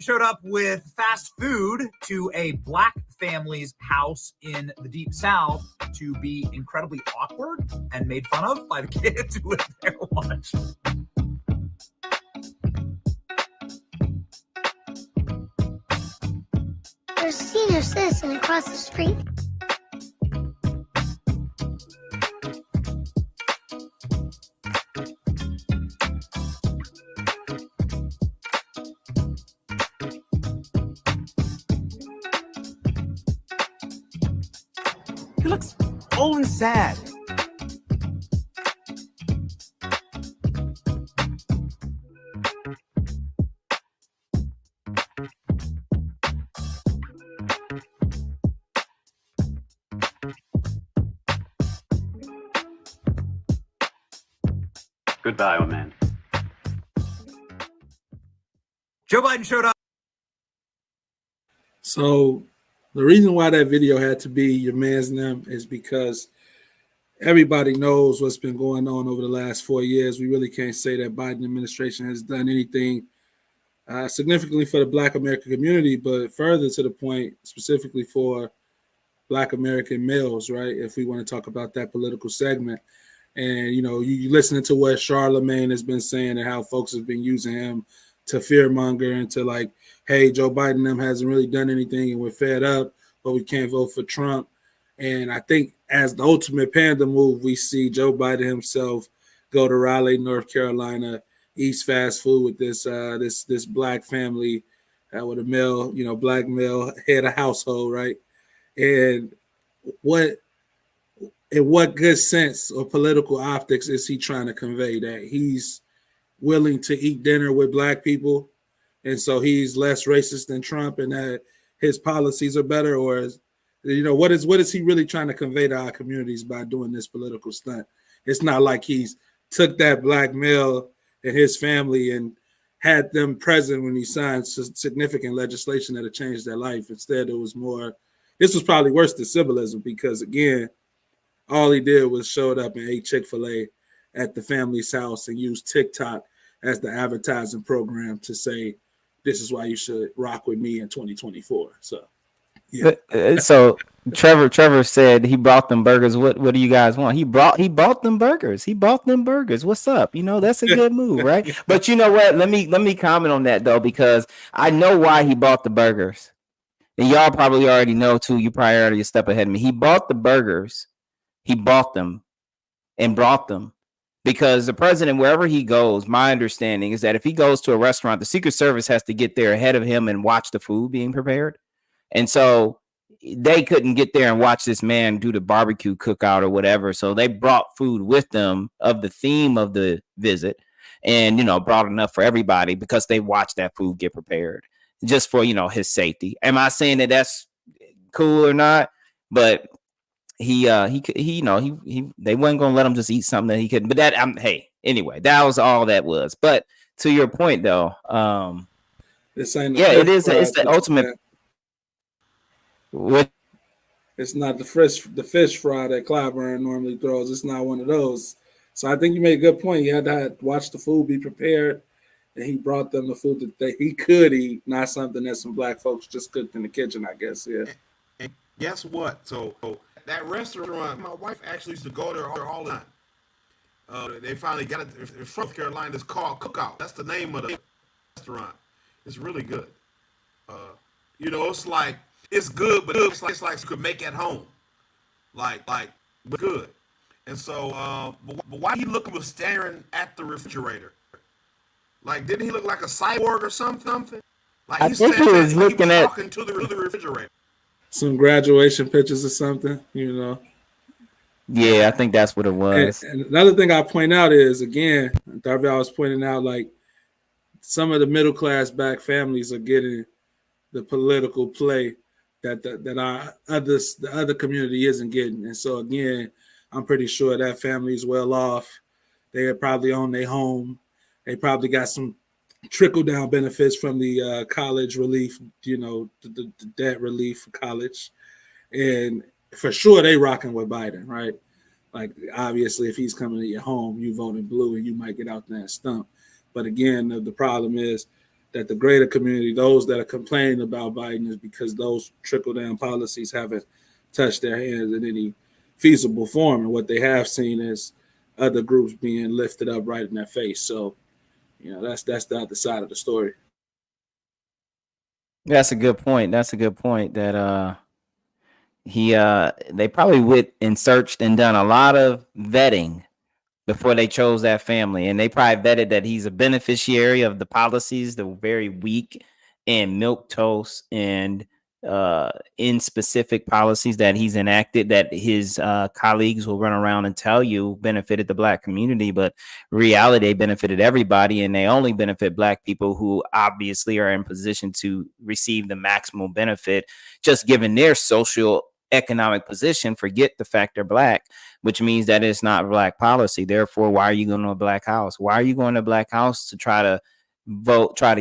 showed up with fast food to a black family's house in the Deep South to be incredibly awkward and made fun of by the kids who lived there to watch. There's a senior citizen across the street. He looks old and sad. Goodbye, old man. Joe Biden showed up. So the reason why that video had to be your man's them is because everybody knows what's been going on over the last 4 years. We really can't say that Biden administration has done anything significantly for the Black American community, but further to the point, specifically for Black American males, right? If we want to talk about that political segment. And, you know, you listening to what Charlemagne has been saying and how folks have been using him to fearmonger and to like, hey, Joe Biden them hasn't really done anything and we're fed up, but we can't vote for Trump. And I think as the ultimate panda move, we see Joe Biden himself go to Raleigh, North Carolina, eat fast food with this black family with a male, you know, black male head of household, right? And in what good sense or political optics is he trying to convey that he's willing to eat dinner with black people, and so he's less racist than Trump, and that his policies are better? Or is, you know, what is he really trying to convey to our communities by doing this political stunt? It's not like he's took that black male and his family and had them present when he signed significant legislation that had changed their life. Instead, it was more, this was probably worse than symbolism, because again, all he did was showed up and ate Chick-fil-A at the family's house and used TikTok as the advertising program to say, this is why you should rock with me in 2024. So, yeah. So Trevor said he brought them burgers. What do you guys want? He bought them burgers. He bought them burgers. What's up? You know, that's a good move, right? But you know what? Let me comment on that though, because I know why he bought the burgers. And y'all probably already know too. You probably already a step ahead of me. He bought the burgers. He bought them and brought them because the president, wherever he goes, my understanding is that if he goes to a restaurant, the Secret Service has to get there ahead of him and watch the food being prepared. And so they couldn't get there and watch this man do the barbecue cookout or whatever. So they brought food with them of the theme of the visit and, you know, brought enough for everybody because they watched that food get prepared just for, you know, his safety. Am I saying that that's cool or not? But they wasn't gonna let him just eat something that he couldn't. But that, hey, anyway, that was all that was. But to your point, though, this ain't it is. It's the ultimate. What? It's not the fish fry that Clyburn normally throws. It's not one of those. So I think you made a good point. You had to watch the food be prepared, and he brought them the food that he could eat, not something that some black folks just cooked in the kitchen, I guess. Yeah. And guess what? So that restaurant, my wife actually used to go there all the time. They finally got it in North Carolina. It's called Cookout. That's the name of the restaurant. It's really good. You know, it's good, but it's like you could make at home, but good. And so, but why he was staring at the refrigerator? Like, didn't he look like a cyborg or something? Like I think he was looking at talking to the refrigerator. Some graduation pictures or something, you know. Yeah, I think that's what it was. And another thing I point out is, again, Darvell was pointing out, like, some of the middle class black families are getting the political play that the other community isn't getting. And so again, I'm pretty sure that family is well off. They probably own their home. They probably got some trickle down benefits from the college relief, you know, the debt relief for college. And for sure they rocking with Biden, right? Like, obviously, if he's coming to your home, you voting blue and you might get out there and stump. But again, the problem is that the greater community, those that are complaining about Biden, is because those trickle-down policies haven't touched their hands in any feasible form. And what they have seen is other groups being lifted up right in their face. So, that's the other side of the story. That's a good point. That's a good point. That they probably went and searched and done a lot of vetting before they chose that family, and they probably vetted that he's a beneficiary of the policies, the very weak and milquetoast and in specific policies that he's enacted, that his colleagues will run around and tell you benefited the Black community, but reality, they benefited everybody, and they only benefit Black people who obviously are in position to receive the maximum benefit, just given their social economic position. Forget the fact they're Black, which means that it's not Black policy. Therefore, why are you going to a Black house? Why are you going to a Black house to try to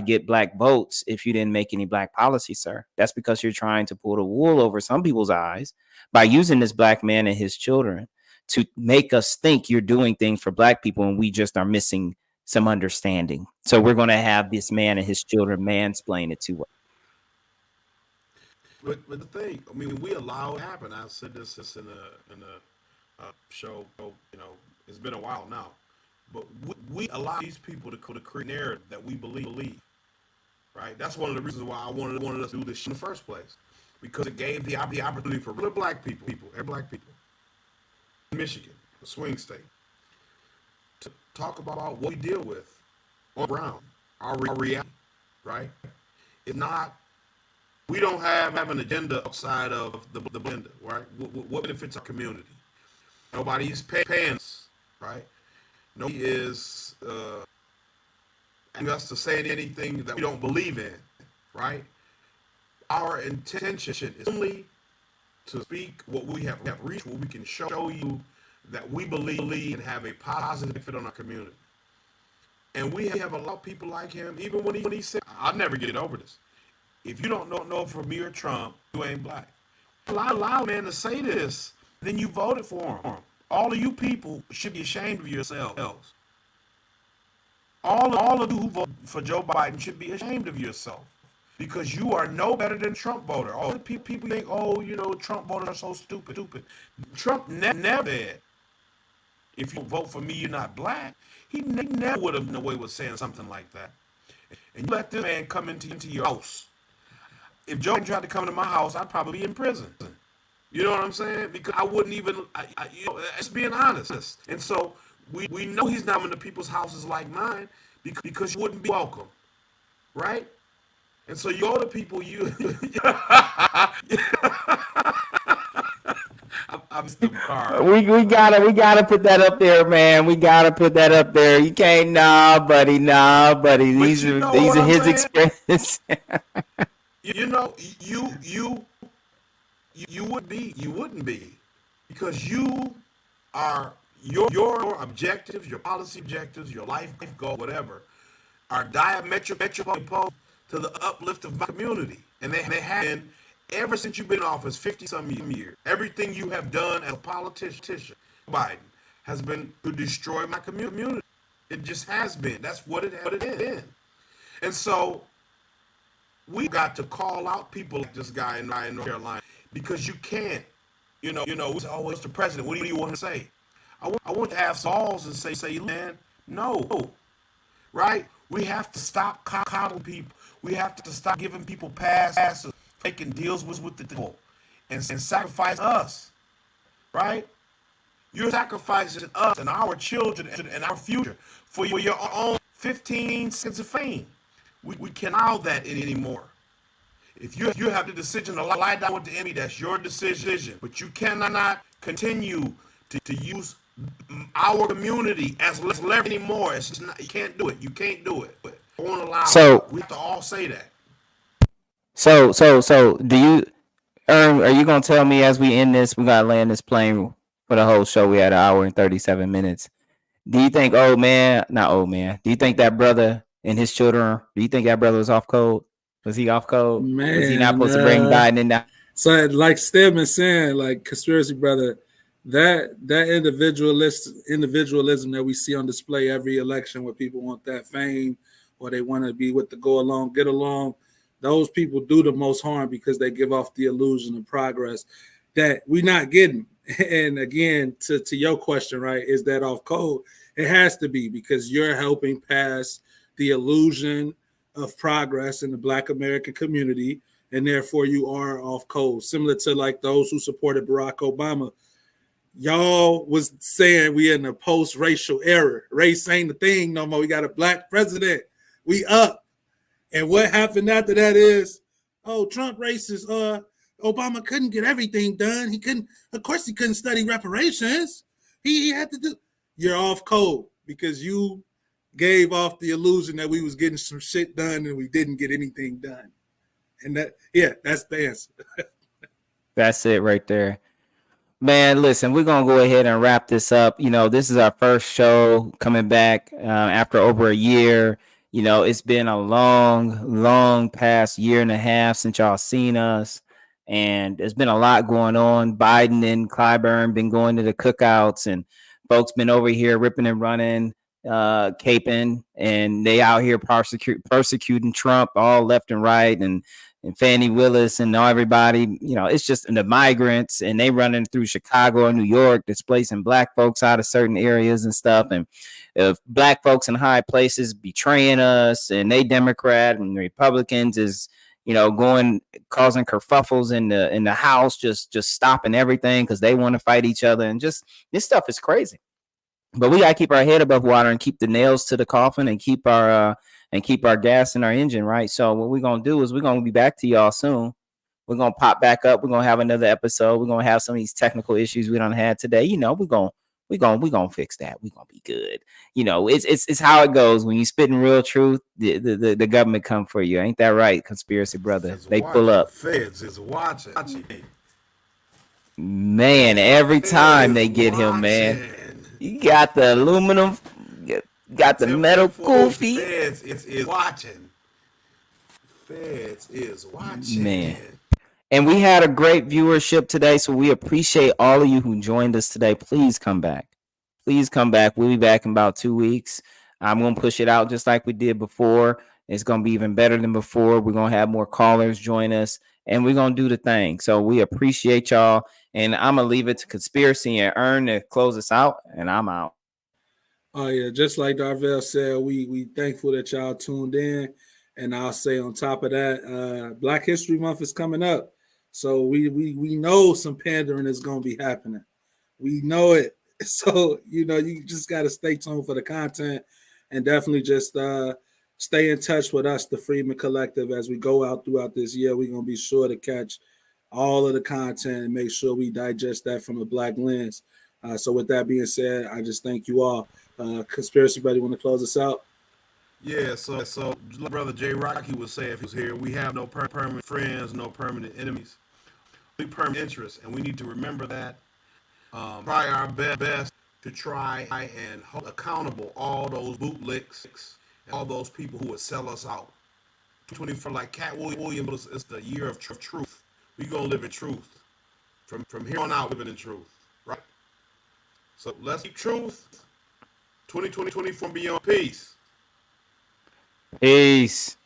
get Black votes if you didn't make any Black policy, sir? That's because you're trying to pull the wool over some people's eyes by using this Black man and his children to make us think you're doing things for Black people, and we just are missing some understanding. So we're going to have this man and his children mansplain it to us. But the thing, I mean, we allow it to happen. I said this in a show, it's been a while now. But we allow these people to create a narrative that we believe, right? That's one of the reasons why I wanted us to do this in the first place, because it gave the opportunity for real Black people, every Black people in Michigan, a swing state, to talk about what we deal with on the ground, our reality, right? It's not, we don't have an agenda outside of the agenda, right? What benefits our community? Nobody's paying us, right? Nobody is asking us to say anything that we don't believe in, right? Our intention is only to speak what we have reached, what we can show you that we believe and have a positive effect on our community. And we have a lot of people like him, even when he said, I'll never get over this. If you don't know for me or Trump, you ain't Black. Allow a man to say this, then you voted for him. All of you people should be ashamed of yourselves. All of you who voted for Joe Biden should be ashamed of yourself, because you are no better than Trump voter. All the people think, Trump voters are so stupid. Trump never said, if you vote for me, you're not Black. He never would have no way with saying something like that. And you let this man come into your house. If Joe tried to come to my house, I'd probably be in prison. You know what I'm saying? Because I wouldn't even, it's being honest. And so we know he's not into people's houses like mine because you wouldn't be welcome, right? And so you go to people, I'm still car. We gotta put that up there, man. We gotta put that up there. You can't, buddy. These are his experiences. You wouldn't be, because you are your objectives, your policy objectives, your life goal, whatever, are diametrically opposed to the uplift of my community, and they have been ever since you've been in office, 50-some years. Everything you have done as a politician, Biden, has been to destroy my community. It just has been. That's what it has been. And so we got to call out people like this guy in North Carolina, because you can't, it's always the president. What do you want to say? I want to have some balls and say, man, no, right? We have to stop coddling people. We have to stop giving people passes, making deals with the people, and sacrifice us, right? You're sacrificing us and our children and our future for your own 15 seconds of fame. We can't allow that anymore. If you have the decision to lie down with the enemy, that's your decision. But you cannot continue to use our community as leverage anymore. It's just not, you can't do it. You can't do it. But I won't allow it. We have to all say that. So do you, are you gonna tell me as we end this, we gotta land this plane for the whole show? We had 1 hour and 37 minutes. Do you think do you think that brother and his children, do you think that brother was off code? Was he off code? Man, was he not supposed to bring Biden in now? So like Stedman saying, like conspiracy brother, that individualism that we see on display every election, where people want that fame or they want to be with the go along, get along, those people do the most harm because they give off the illusion of progress that we're not getting. And again, to your question, right, is that off code? It has to be, because you're helping pass the illusion of progress in the Black American community, and therefore you are off code. Similar to like those who supported Barack Obama. Y'all was saying we in a post-racial era. Race ain't the thing no more. We got a Black president. We up. And what happened after that is, oh, Trump racist. Obama couldn't get everything done. Of course he couldn't study reparations. He had to do. You're off code because you gave off the illusion that we was getting some shit done and we didn't get anything done. And that's the answer. That's it right there. Man, listen, we're going to go ahead and wrap this up. This is our first show coming back after over a year. It's been a long past year and a half since y'all seen us. And there's been a lot going on. Biden and Clyburn been going to the cookouts, and folks been over here ripping and running, caping, and they out here persecuting Trump all left and right, and Fannie Willis and everybody. It's just the migrants, and they running through Chicago and New York, displacing Black folks out of certain areas and stuff. And if Black folks in high places betraying us, and they Democrat and Republicans is causing kerfuffles in the House, just stopping everything because they want to fight each other, and just this stuff is crazy. But we gotta keep our head above water and keep the nails to the coffin and keep our gas in our engine, right? So what we're gonna do is we're gonna be back to y'all soon. We're gonna pop back up. We're gonna have another episode. We're gonna have some of these technical issues we don't have today. We're gonna fix that. We're gonna be good. It's how it goes when you spitting real truth. The government come for you. Ain't that right, conspiracy brother? They pull up. Feds is watching. Man, every time they get him, man. You got the aluminum, got the metal goofy. Feds is watching. Feds is watching. Man. And we had a great viewership today, so we appreciate all of you who joined us today. Please come back. Please come back. We'll be back in about 2 weeks. I'm going to push it out just like we did before. It's going to be even better than before. We're going to have more callers join us, and we're going to do the thing. So we appreciate y'all, and I'm going to leave it to Conspiracy and Ern to close us out, and I'm out. Oh, yeah. Just like Darvell said, we thankful that y'all tuned in. And I'll say on top of that, Black History Month is coming up. So we know some pandering is going to be happening. We know it. So, you just got to stay tuned for the content, and definitely just stay in touch with us, the Freedman Collective, as we go out throughout this year. We're going to be sure to catch all of the content and make sure we digest that from a Black lens. So with that being said, I just thank you all. Conspiracy Buddy, want to close us out? Yeah, so Brother J. Rocky would say if he was here, we have no permanent friends, no permanent enemies. We permanent interests, and we need to remember that. Try our best to try and hold accountable all those bootlicks and all those people who would sell us out. 24, like Cat Williams, it's the year of truth. We gonna live in truth. From here on out, living in truth, right? So let's keep truth. 2024 beyond. Peace. Peace.